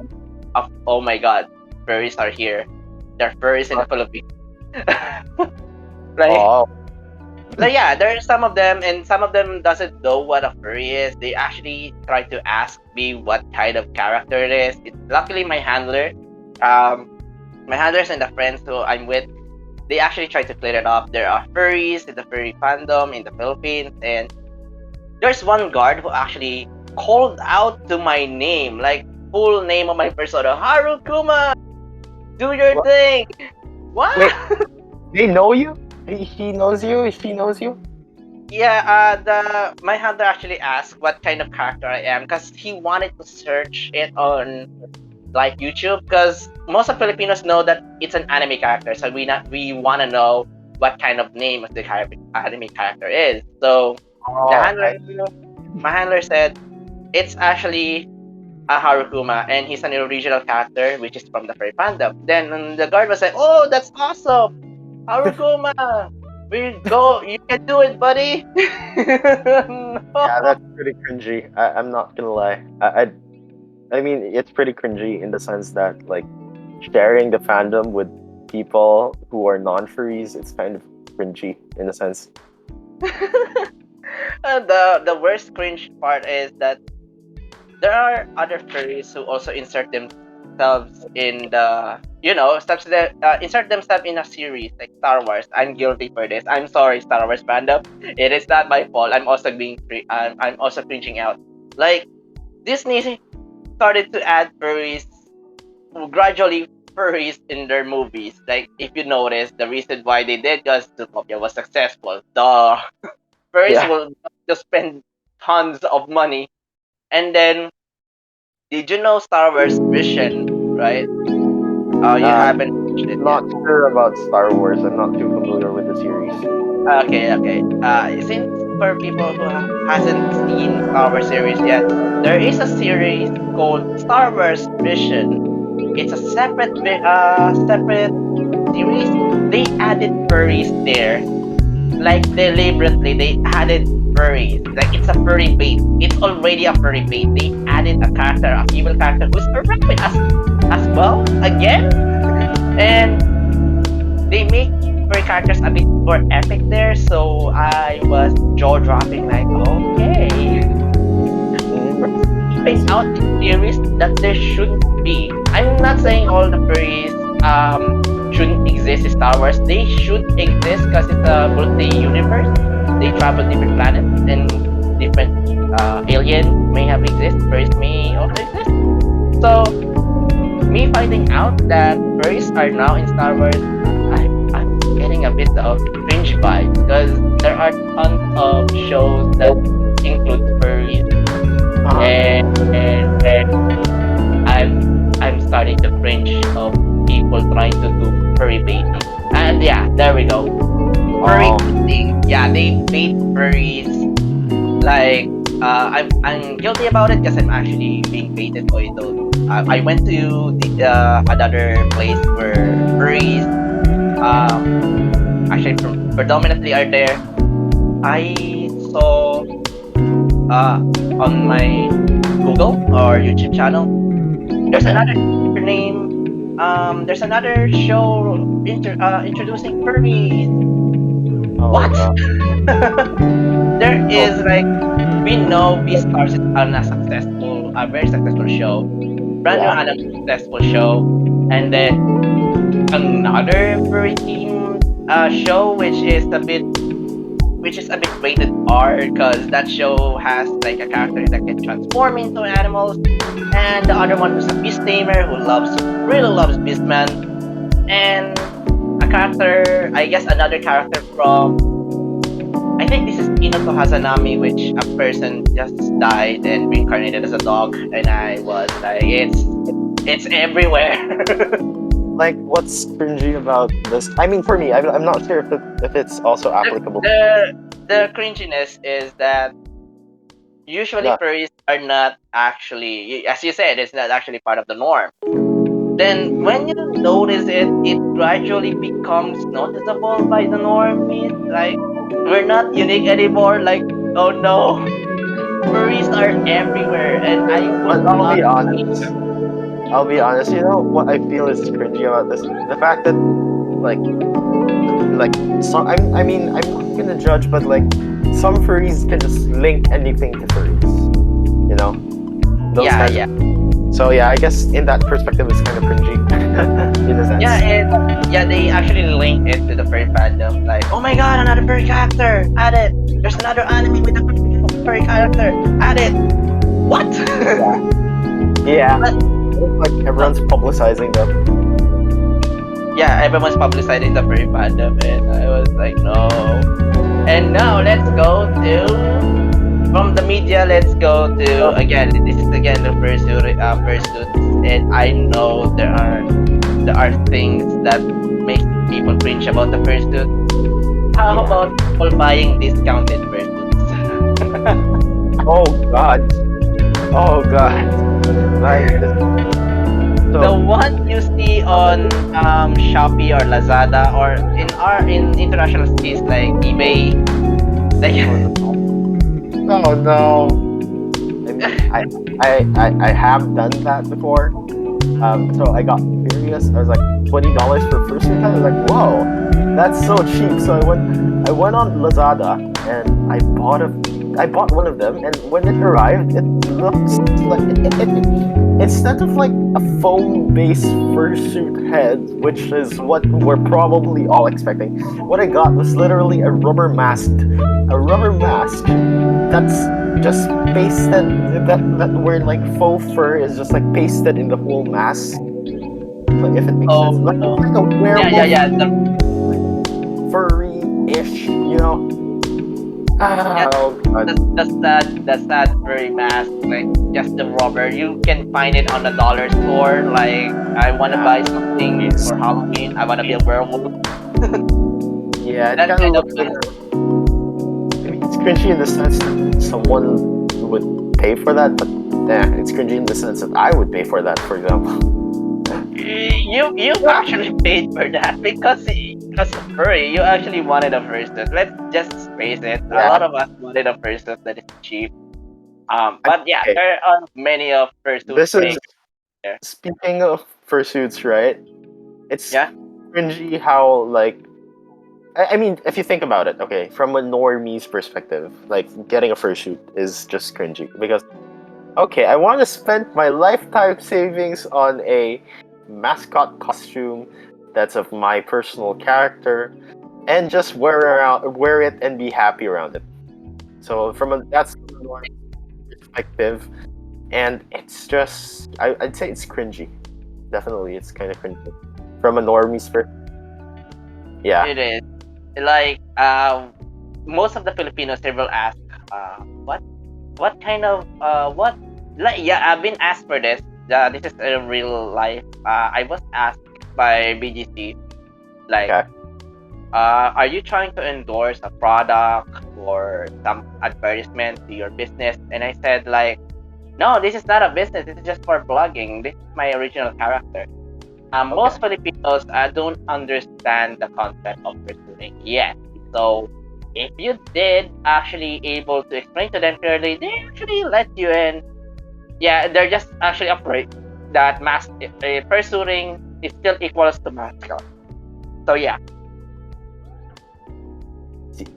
oh my god, furries are here. There are furries in the Philippines. Right? oh, Like yeah, there are some of them, and some of them doesn't know what a furry is. They actually try to ask me what kind of character it is. Luckily, um, my handlers and the friends who I'm with, they actually try to clear it up. There are furries in the furry fandom in the Philippines, and there's one guard who actually called out to my name, like full name of my persona, Haru Kuma, do your What? thing. What? Wait, they know you? He knows you? She knows you? Yeah, the my hunter actually asked what kind of character I am because he wanted to search it on like YouTube because most of Filipinos know that it's an anime character, so we want to know what kind of name of the anime character is. So the Oh, handler, my handler said it's actually a Harukuma and he's an original character which is from the furry fandom. Then the guard was like, "Oh, that's awesome, Harukuma! We go, you can do it, buddy." yeah, No. that's pretty cringy. I'm not gonna lie. I mean, it's pretty cringy in the sense that like sharing the fandom with people who are non-furries, it's kind of cringy in a sense. The worst cringe part is that there are other furries who also insert themselves in the insert themselves in a series like Star Wars. I'm guilty for this. I'm sorry, Star Wars fandom. It is not my fault. I'm also cringing out. Like Disney started to add furries gradually furries in their movies. Like if you notice, the reason why they did was Zootopia was successful. The furries Yeah. will just spend tons of money. And then did you know Star Wars Vision, right? You Uh, haven't watched it yet. not sure about Star Wars. I'm not too familiar with the series. Okay, okay. Since for people who hasn't seen Star Wars series yet, there is a series called Star Wars Vision. It's a separate series. They added furries there, like deliberately. They added furries. Like it's a furry bait. It's already a furry bait. They added a character, a female character who's a rabbit as well again, and they make furry characters a bit more epic there. So I was jaw dropping, like, okay, we're Mm, I skipping see. out in series that there shouldn't be. I'm not saying all the furries shouldn't exist in Star Wars. They should exist because it's a multi-universe. They travel different planets and different alien may have exist. Furries may also exist. So me finding out that furries are now in Star Wars, I'm getting a bit of cringe vibes because there are tons of shows that include furries, Uh-huh. and I'm starting to cringe of people trying to do furry baiting. And yeah, there we go. Furry Oh, baiting. Yeah, they bait furries. Like I'm guilty about it because I'm actually being baited by those. I went to another place where furries um actually predominantly are there. I saw uh on my Google or YouTube channel. There's okay. another name. There's another show introducing furries. Oh What? god. There Oh, is like we know Beastars is a very successful show, brand new yeah. and a successful show, and then another furry themed show which is a bit rated R because that show has like a character that can transform into animals, and the other one who's a beast tamer who really loves Beastman, and a character, I guess another character from I think this is Inoto Hazanami, which a person just died and reincarnated as a dog, and I was like, it's everywhere. Like, what's cringy about this? I mean, for me, I'm not sure if it's also the, applicable. the cringiness is that usually Yeah. furries are not actually, as you said, it's not actually part of the norm. Then when you notice it, it gradually becomes noticeable by the normies. Like we're not unique anymore. Like oh no, furries are everywhere, and I would But I'll not be believe honest. them. I'll be honest. You know what I feel is cringy about this? The fact that like I mean, I'm not gonna judge, but like some furries can just link anything to furries. You know, those Yeah, kinds yeah, of. So yeah, I guess in that perspective, it's kind of cringy in a yeah, sense. and yeah, they actually link it to the furry fandom. Like, oh my god, another furry character, add it. There's another anime with a furry character, add it. What? Yeah, yeah. But, It's like uh, everyone's publicizing them. yeah, everyone's publicizing the furry fandom, and I was like, no. And now let's go to from the media. Let's go to again. This is again the fursuits, and I know there are things that makes people cringe about the fursuit. How Yeah. about people buying discounted fursuits? Oh God. Oh God. Like this. The So. one you see on Shopee or Lazada or in international cities like eBay, like Oh no. Oh no. I mean, I have done that before. So I got curious. I was like, $20 for first suit. I was like, whoa, that's so cheap. So I went on Lazada and I bought one of them. And when it arrived, it looks like instead of like a foam-based fursuit head, which is what we're probably all expecting, what I got was literally a rubber mask that's just pasted that where like faux fur is just like pasted in the whole mask. Like if it makes oh sense, like no, it's like a yeah, yeah, werewolf, yeah, like furry-ish, you know. yeah. Oh god. The sad furry mask, like just the rubber. You can find it on a dollar store. Like I want to Yeah. buy something It's, for Halloween. I want to be a werewolf. yeah, it That kind of kind of looks like. mask. I mean, it's cringy in the sense that someone would pay for that, but yeah, it's cringy in the sense that I would pay for that, for example. You actually paid for that because of furry. You actually wanted a fursuit. Let's just face it. A Yeah, lot of us wanted a fursuit that is cheap. I But yeah, okay. there are many of fursuit This is makers there. speaking of fursuits, right? It's Yeah. cringy how like I mean, if you think about it, okay, from a normie's perspective, like getting a fursuit is just cringy because okay, I want to spend my lifetime savings on a mascot costume that's of my personal character and just wear it and be happy around it. So that's from a normie perspective, and it's just I'd say it's cringy. Definitely, it's kind of cringy from a normie's perspective. Yeah. It is like most of the Filipinos they will ask what kind of what like yeah I've been asked for this. This is a real life. I was asked by BGC like Okay. are you trying to endorse a product or some advertisement to your business? And I said like no, this is not a business. This is just for blogging. This is my original character. Okay. Most Filipinos don't understand the concept of pursuing yet. So, if you did actually able to explain to them clearly, they actually let you in. Yeah, they're just actually afraid that pursuing is still equals to mascot. So yeah,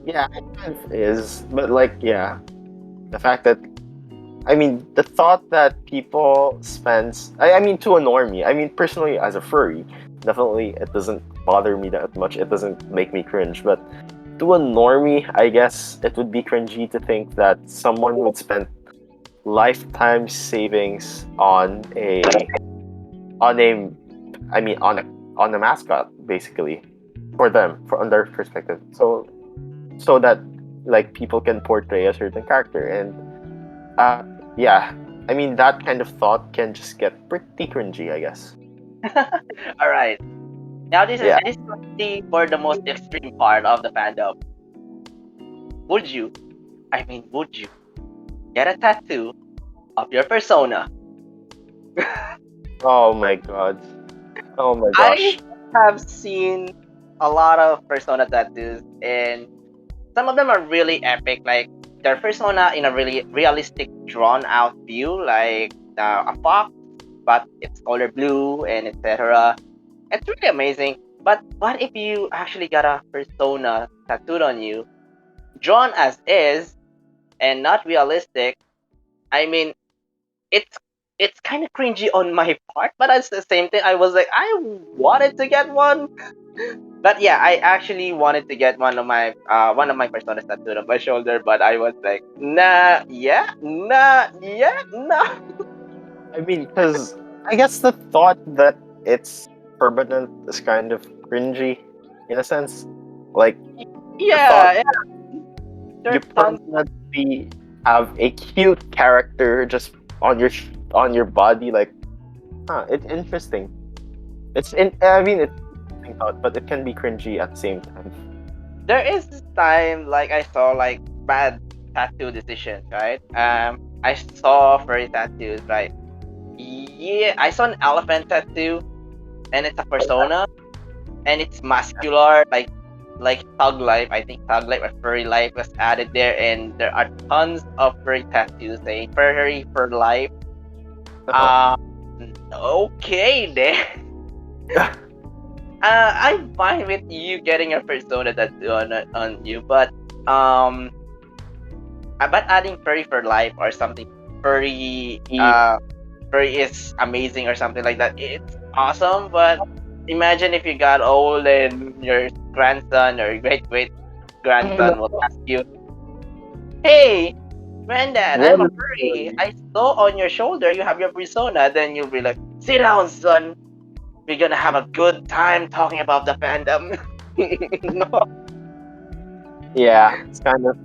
Yeah, it kind of is, but like, yeah, the fact that I mean, the thought that people spends. I mean, to a normie. I mean, personally, as a furry, definitely it doesn't bother me that much. It doesn't make me cringe. But to a normie, I guess it would be cringy to think that someone would spend lifetime savings on a I mean on a mascot basically for them on their perspective. So that like people can portray a certain character and uh, yeah. I mean, that kind of thought can just get pretty cringy, I guess. all right. Now this is Yeah. this is actually for the most extreme part of the fandom. Would you? I mean, would you get a tattoo of your persona? Oh my god. Oh my I gosh. have seen a lot of persona tattoos, and some of them are really epic. Like their persona in a really realistic, drawn out view, like a fox, but it's color blue and etc. It's really amazing. But what if you actually got a persona tattooed on you, drawn as is, and not realistic? I mean, it's it's kind of cringy on my part, but at the same thing, I was like, I wanted to get one. But yeah, I actually wanted to get one of my personas tattooed on my shoulder, but I was like, nah, yeah, nah, yeah, nah. I mean, because I guess the thought that it's permanent is kind of cringy, in a sense. Like the thought Yeah, yeah. you There's tons. permanently have a cute character just on your body, like, huh, it's interesting. I mean, it's an interesting thought, but it can be cringy at the same time. There is this time like I saw like bad tattoo decisions, right? I saw furry tattoos, right? Yeah, I saw an elephant tattoo, and it's a persona, and it's muscular, like Thug Life. I think Thug Life or Furry Life was added there, and there are tons of furry tattoos saying Furry for Life. Uh-huh. Um, okay then. I'm fine with you getting a persona tattoo on you, um, but adding Furry for Life or something furry, Yeah. furry is amazing or something like that. It's awesome, but imagine if you got old and your grandson or great great grandson will ask you, "Hey, granddad, I'm a furry. Well, I saw on your shoulder you have your persona." Then you'll be like, "Sit down, son. We're gonna have a good time talking about the fandom." No. yeah, it's kind of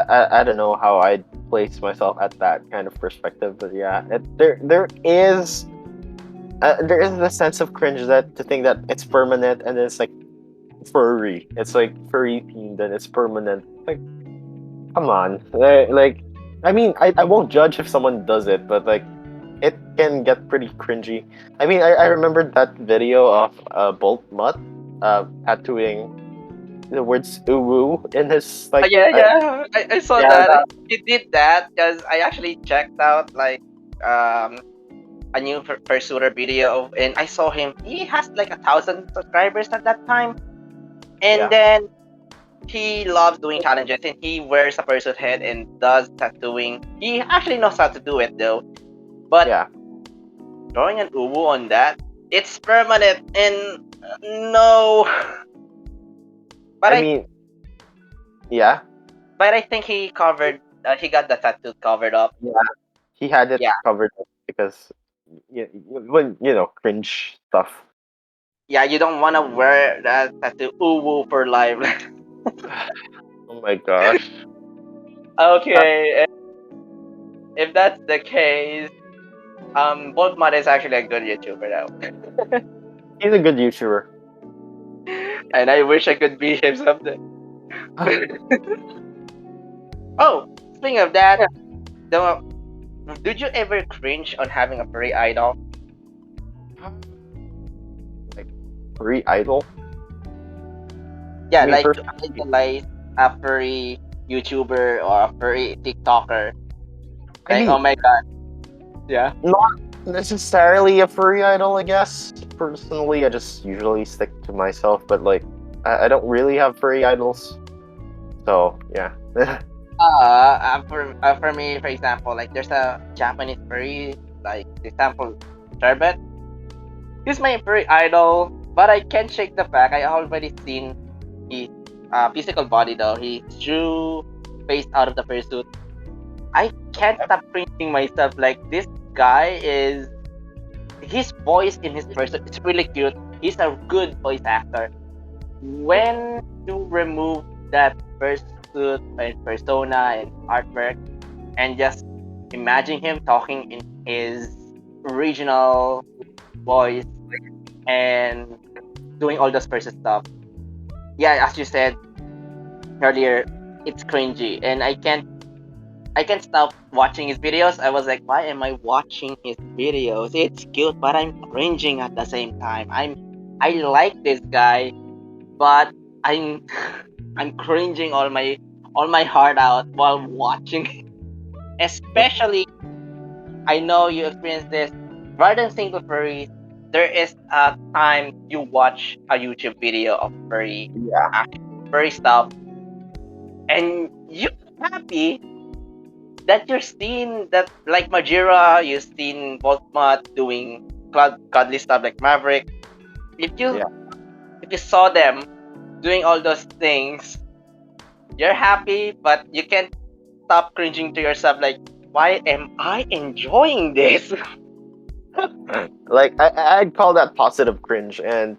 I don't know how I'd place myself at that kind of perspective, but yeah, there is the sense of cringe that to think that it's permanent and it's like furry. It's like furry themed and it's permanent. Like, come on, like I mean, I won't judge if someone does it, but like it can get pretty cringy. I mean, I remembered that video of Bolt Mutt tattooing the words "uwu" in his like Yeah, yeah, I saw yeah that. that He did that because I actually checked out like um a new Pursuer video and I saw him. He has like 1,000 subscribers at that time, and yeah then he loves doing challenges and he wears a fursuit head and does tattooing. He actually knows how to do it though, but yeah. drawing an uwu on that, it's permanent and no. But I I mean, yeah, but I think he covered. He got the tattoo covered up. yeah. He had it Yeah, covered up because well, cringe stuff. yeah. You don't want to wear that tattoo uwu for life. Oh my gosh. Okay, if that's the case, Bolt Mud is actually a good YouTuber now, He's a good YouTuber. and I wish I could be him someday. Oh, speaking of that, Yeah. the did you ever cringe on having a furry idol? Like free idol. Yeah, I mean, like first, to idolize a furry YouTuber or a furry TikToker. I Like, oh mean, my god, yeah. not necessarily a furry idol. I guess personally, I just usually stick to myself. But like, I don't really have furry idols. So yeah. For me, for example, like there's a Japanese furry, like example, Sherbet. He's my furry idol, but I can't shake the fact I already seen his physical body though. He drew face out of the fursuit. I can't stop cringing myself. Like this guy is his voice in his fursuit. It's really cute. He's a good voice actor. When you remove that fursuit and persona and artwork and just imagine him talking in his original voice and doing all those person stuff. Yeah, as you said earlier, it's cringy, and I can't stop watching his videos. I was like, why am I watching his videos? It's cute, but I'm cringing at the same time. I like this guy, but I'm I'm cringing all my heart out while watching. Especially, I know you experience this rather than single furries. there is a time you watch a YouTube video of Yeah, furry stuff, and you're happy that you're seeing that, like Majira, you've seen Voltmut doing godly stuff like Maverick. If you yeah. if you saw them doing all those things, you're happy, but you can't stop cringing to yourself like, why am I enjoying this? Like I'd call that positive cringe, and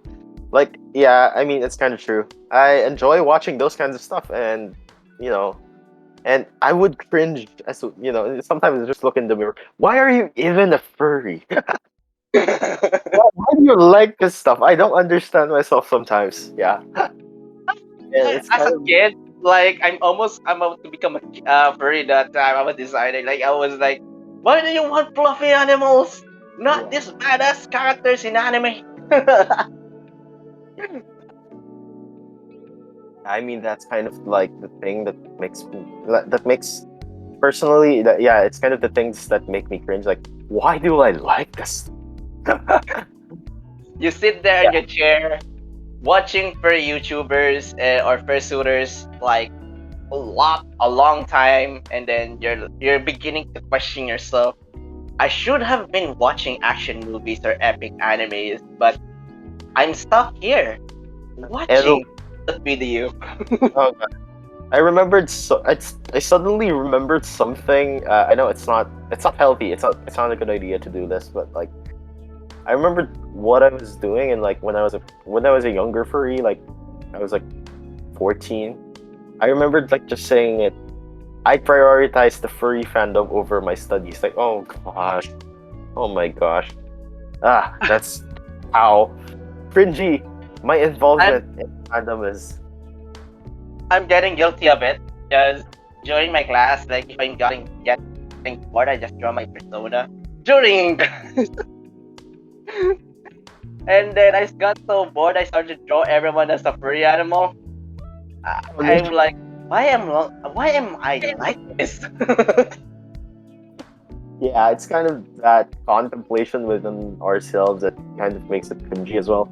like yeah, I mean it's kind of true. I enjoy watching those kinds of stuff, and you know, and I would cringe as sometimes I just look in the mirror. Why are you even a furry? Why do you like this stuff? I don't understand myself sometimes. Yeah, and it's As kind a of kid, like I'm about to become a furry that time. I was deciding, like I was like, why do you want fluffy animals? Not yeah. these badass characters in anime. I mean that's kind of like the thing that makes personally that yeah, it's kind of the things that make me cringe. Like, why do I like this? You sit there in Yeah, your chair watching furry YouTubers or fursuiters like a long time, and then you're beginning to question yourself. I should have been watching action movies or epic animes, but I'm stuck here and watching the video. oh I remembered I suddenly remembered something. I know it's not healthy. It's not a good idea to do this, but like I remembered what I was doing, and like when I was a younger furry, like I was like 14. I remembered like just saying it. I prioritized the furry fandom over my studies. Like, oh gosh, oh my gosh, that's how cringy my I'm involvement in fandom is. I'm getting guilty of it because during my class, like if I'm getting bored, I just draw my persona during, and then I got so bored, I started to draw everyone as a furry animal. I'm like, why am I like this? Yeah, it's kind of that contemplation within ourselves that kind of makes it cringy as well.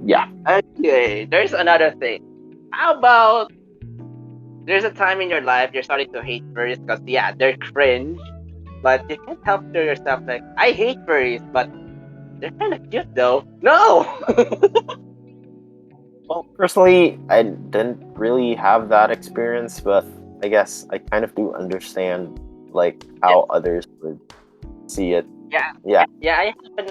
Yeah. Okay, there's another thing. How about there's a time in your life you're starting to hate furries because yeah, they're cringe, but you can't help to yourself like, I hate furries, but they're kind of cute though. No. Well, personally, I didn't really have that experience, but I guess I kind of do understand like Yeah, how others would see it. yeah, Yeah. yeah.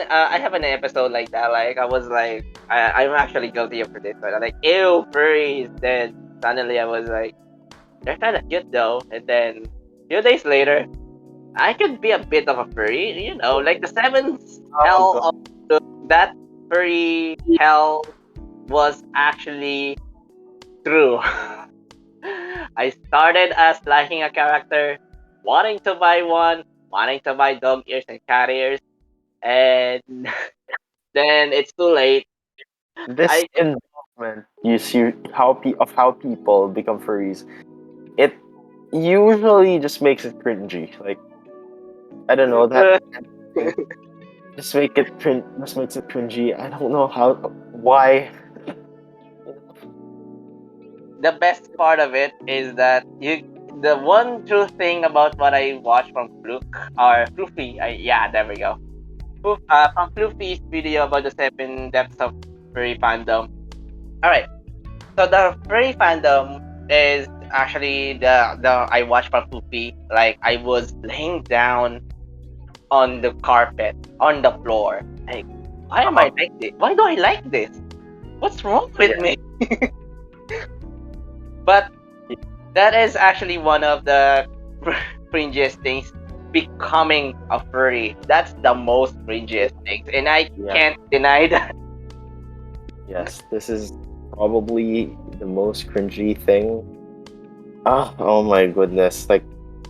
I have an episode like that. Like I was like, I'm actually guilty of this, but I'm like, ew, furries. Then suddenly I was like, they're kind of cute though. And then a few days later, I could be a bit of a furry. You know, like the seventh Oh hell god. of that furry hell was actually true. I started as liking a character, wanting to buy one, wanting to buy dog ears and cat ears, and then it's too late. This I involvement you see how people become furries. It usually just makes it cringy. Like I don't know that thing just makes it cringy. I don't know why. the best part of it is that the one true thing about what I watched from Fluke or Floofy, yeah, there we go. From Floofy's video about the seven depths of furry fandom. All right, so the furry fandom is actually the I watched from Floofy. Like I was laying down on the carpet on the floor. Like, why am I Uh-huh. like this? Why do I like this? What's wrong with Yeah. me? But that is actually one of the cringiest things. Becoming a furry. That's the most cringiest things, and I Yeah. can't deny that. Yes. This is probably the most cringy thing. Oh my goodness. Like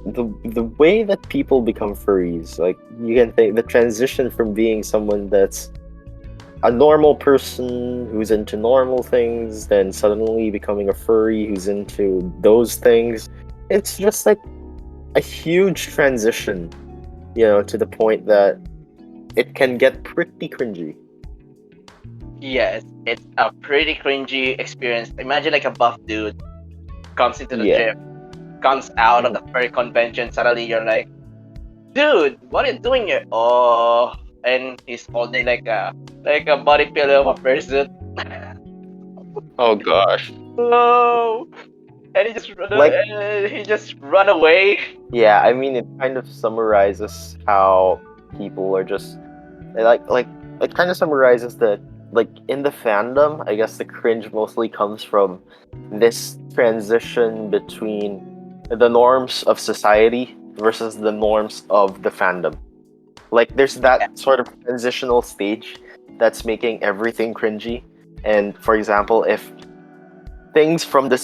the way that people become furries, like you can think the transition from being someone that's a normal person who's into normal things, then suddenly becoming a furry who's into those things. It's just like a huge transition, to the point that it can get pretty cringy. Yes, it's a pretty cringy experience. Imagine like a buff dude comes into the Yeah. gym, comes out of Mhm. the furry convention. Suddenly you're like, dude, what are you doing here? Oh, and he's holding like a body pillow of a person. Oh gosh. Oh, and Like, he just run away. yeah, I mean, it kind of summarizes how people are just like it kind of summarizes that like in the fandom, I guess the cringe mostly comes from this transition between the norms of society versus the norms of the fandom. Like there's Yeah, that sort of transitional stage that's making everything cringy. And for example, if things from the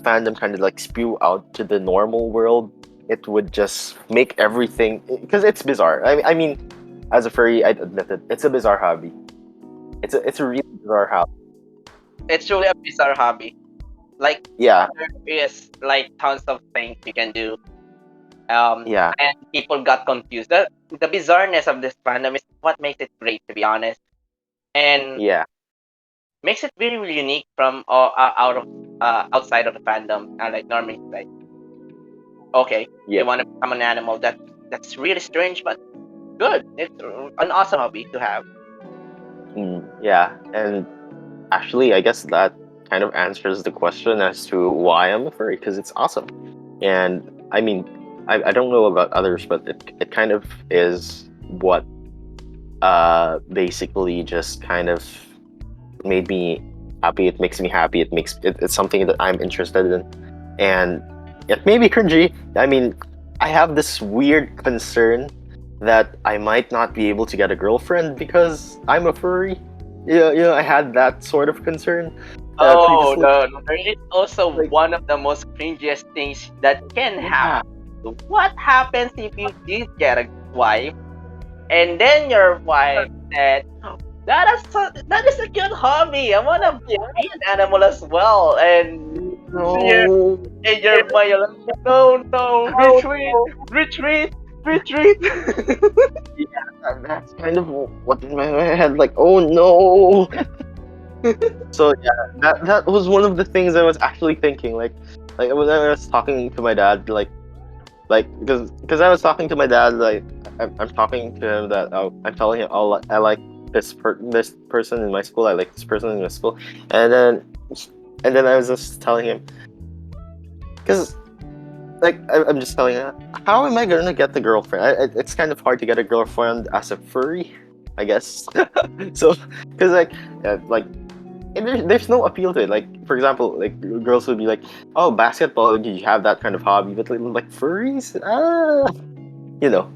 fandom kind of like spew out to the normal world, it would just make everything because it's bizarre. I mean, as a furry, I admit it. It's a bizarre hobby. It's a really bizarre hobby. it's truly a bizarre hobby. Like Yeah, there is like tons of things you can do. yeah, And people got confused. The bizarreness of this fandom is what makes it great, to be honest, and yeah, makes it really, really unique from out of outside of the fandom. Like normally, like okay, yeah. you want to become an animal. That's really strange, but good. It's an awesome hobby to have. Yeah. And actually, I guess that kind of answers the question as to why I'm a furry because it's awesome. And I mean, I don't know about others, but it kind of is what basically just kind of made me happy. It makes me happy. It's something that I'm interested in, and it may be cringy. I mean, I have this weird concern that I might not be able to get a girlfriend because I'm a furry. Yeah, yeah, I had that sort of concern Oh previously. no, no, there is also Like, one of the most cringiest things that can yeah, happen. What happens if you did get a wife and then your wife said, that is a good hobby. I wanna be an animal as well. You're no, and your mind, you're like, no, no, no, retreat, no. retreat, retreat. Yeah, that's kind of what in my head. Like, oh no. So yeah, that was one of the things I was actually thinking. Like when I was talking to my dad, because I was talking to my dad, like I'm talking to him that I'm telling him, oh, I like this person in my school. I like this person in my school, and then I was just telling him because like I'm just telling him, how am I gonna get the girlfriend? It's kind of hard to get a girlfriend as a furry, I guess. So because like and there's no appeal to it. Like for example, like girls would be like, "Oh, basketball. Do you have that kind of hobby?" But like furries, you know,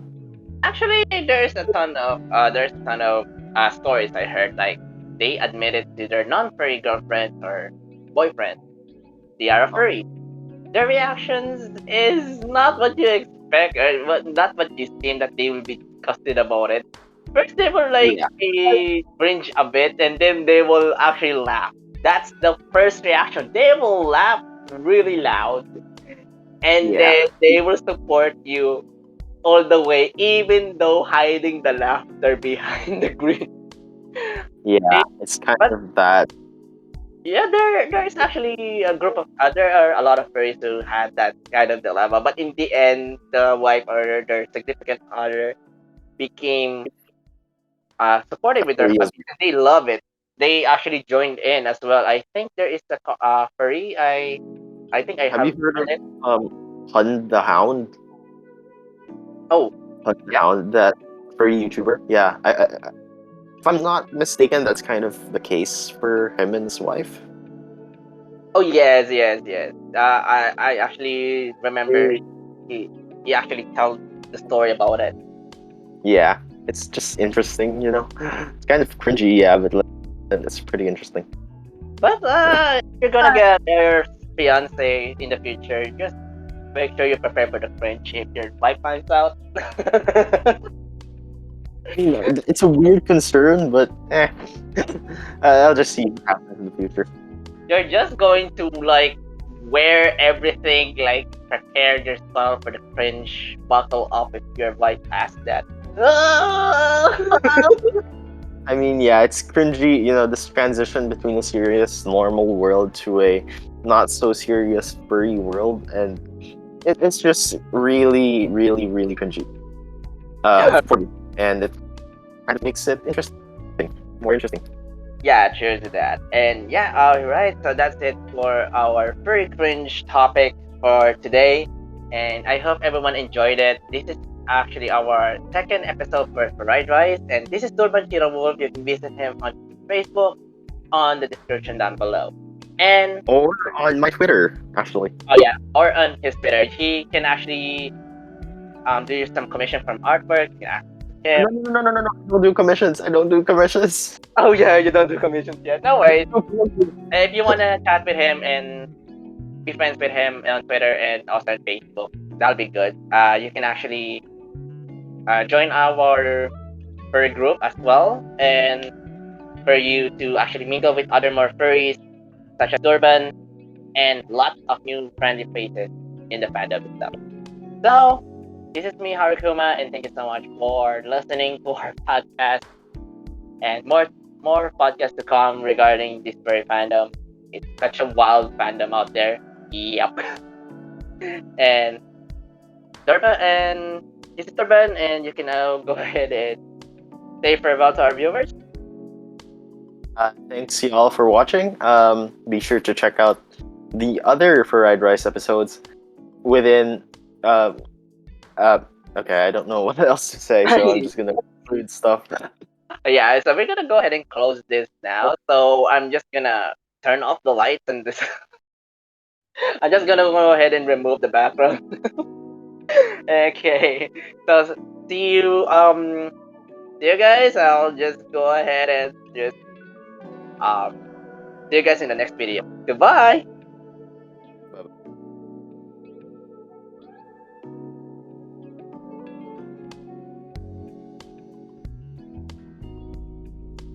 Actually, there's a ton of stories I heard. Like they admitted to their non-furry girlfriends or boyfriends they are a furry. Their reactions is not what you expect, or not what you think that they will be disgusted about it. First, they will like yeah, be cringe a bit, and then they will actually laugh. That's the first reaction. They will laugh really loud, and yeah, then they will support you all the way, even though hiding the laughter behind the grin. yeah. They, It's kind but of that. yeah, there's actually a group of there are a lot of furries who had that kind of dilemma. But in the end, the wife or their significant other became supportive with their Furry hobby, and they love it. They actually joined in as well. I think there is a furry. I think I Have have you heard heard of it. Hun the Hound? Oh Hun the yeah. Hound, that furry YouTuber. Yeah, if I'm not mistaken, that's kind of the case for him and his wife. Oh yes, yes, yes. I actually remember he he actually told the story about it. Yeah, it's just interesting, you know. It's kind of cringy, yeah, but like, it's pretty interesting. But if you're gonna get your fiance in the future, just make sure you prepare for the French if your wife finds out. You know, it's a weird concern, but I'll just see what happens in the future. You're just going to like wear everything, like prepare yourself for the French, buckle up if your wife asks that. I mean, yeah, it's cringy. You know, this transition between a serious, normal world to a not so serious furry world, and it's just really, really, really cringy. For you, and it kind of makes it interesting, more interesting. Yeah, cheers to that. And yeah, all right. So that's it for our furry cringe topic for today. And I hope everyone enjoyed it. This is actually our second episode for Ride Rise. And this is Durban Hero Wolf. You can visit him on Facebook on the description down below. And Or on my Twitter, actually. oh yeah, or on his Twitter. He can actually do some commission from artwork. You can ask him. No, no, no, no, no, no! I don't do commissions. I don't do commissions. Oh yeah, you don't do commissions yet. No worries. If you wanna chat with him and be friends with him on Twitter and also on Facebook. That'll be good. You can actually join our furry group as well, and for you to actually mingle with other more furries such as Durban and lots of new friendly faces in the fandom itself. So this is me, Harukuma, and thank you so much for listening to our podcast and more podcasts to come regarding this furry fandom. It's such a wild fandom out there. Yep. And Durban, and this is Durban, and you can now go ahead and say farewell to our viewers. Thanks y'all for watching. Be sure to check out the other For Ride Rice episodes within. Uh, uh, okay, I don't know what else to say, so I'm just gonna include stuff. Yeah, so we're gonna go ahead and close this now. So I'm just gonna turn off the lights and this. I'm just gonna go ahead and remove the background. Okay. So see you guys. I'll just go ahead and just um see you guys in the next video. Goodbye.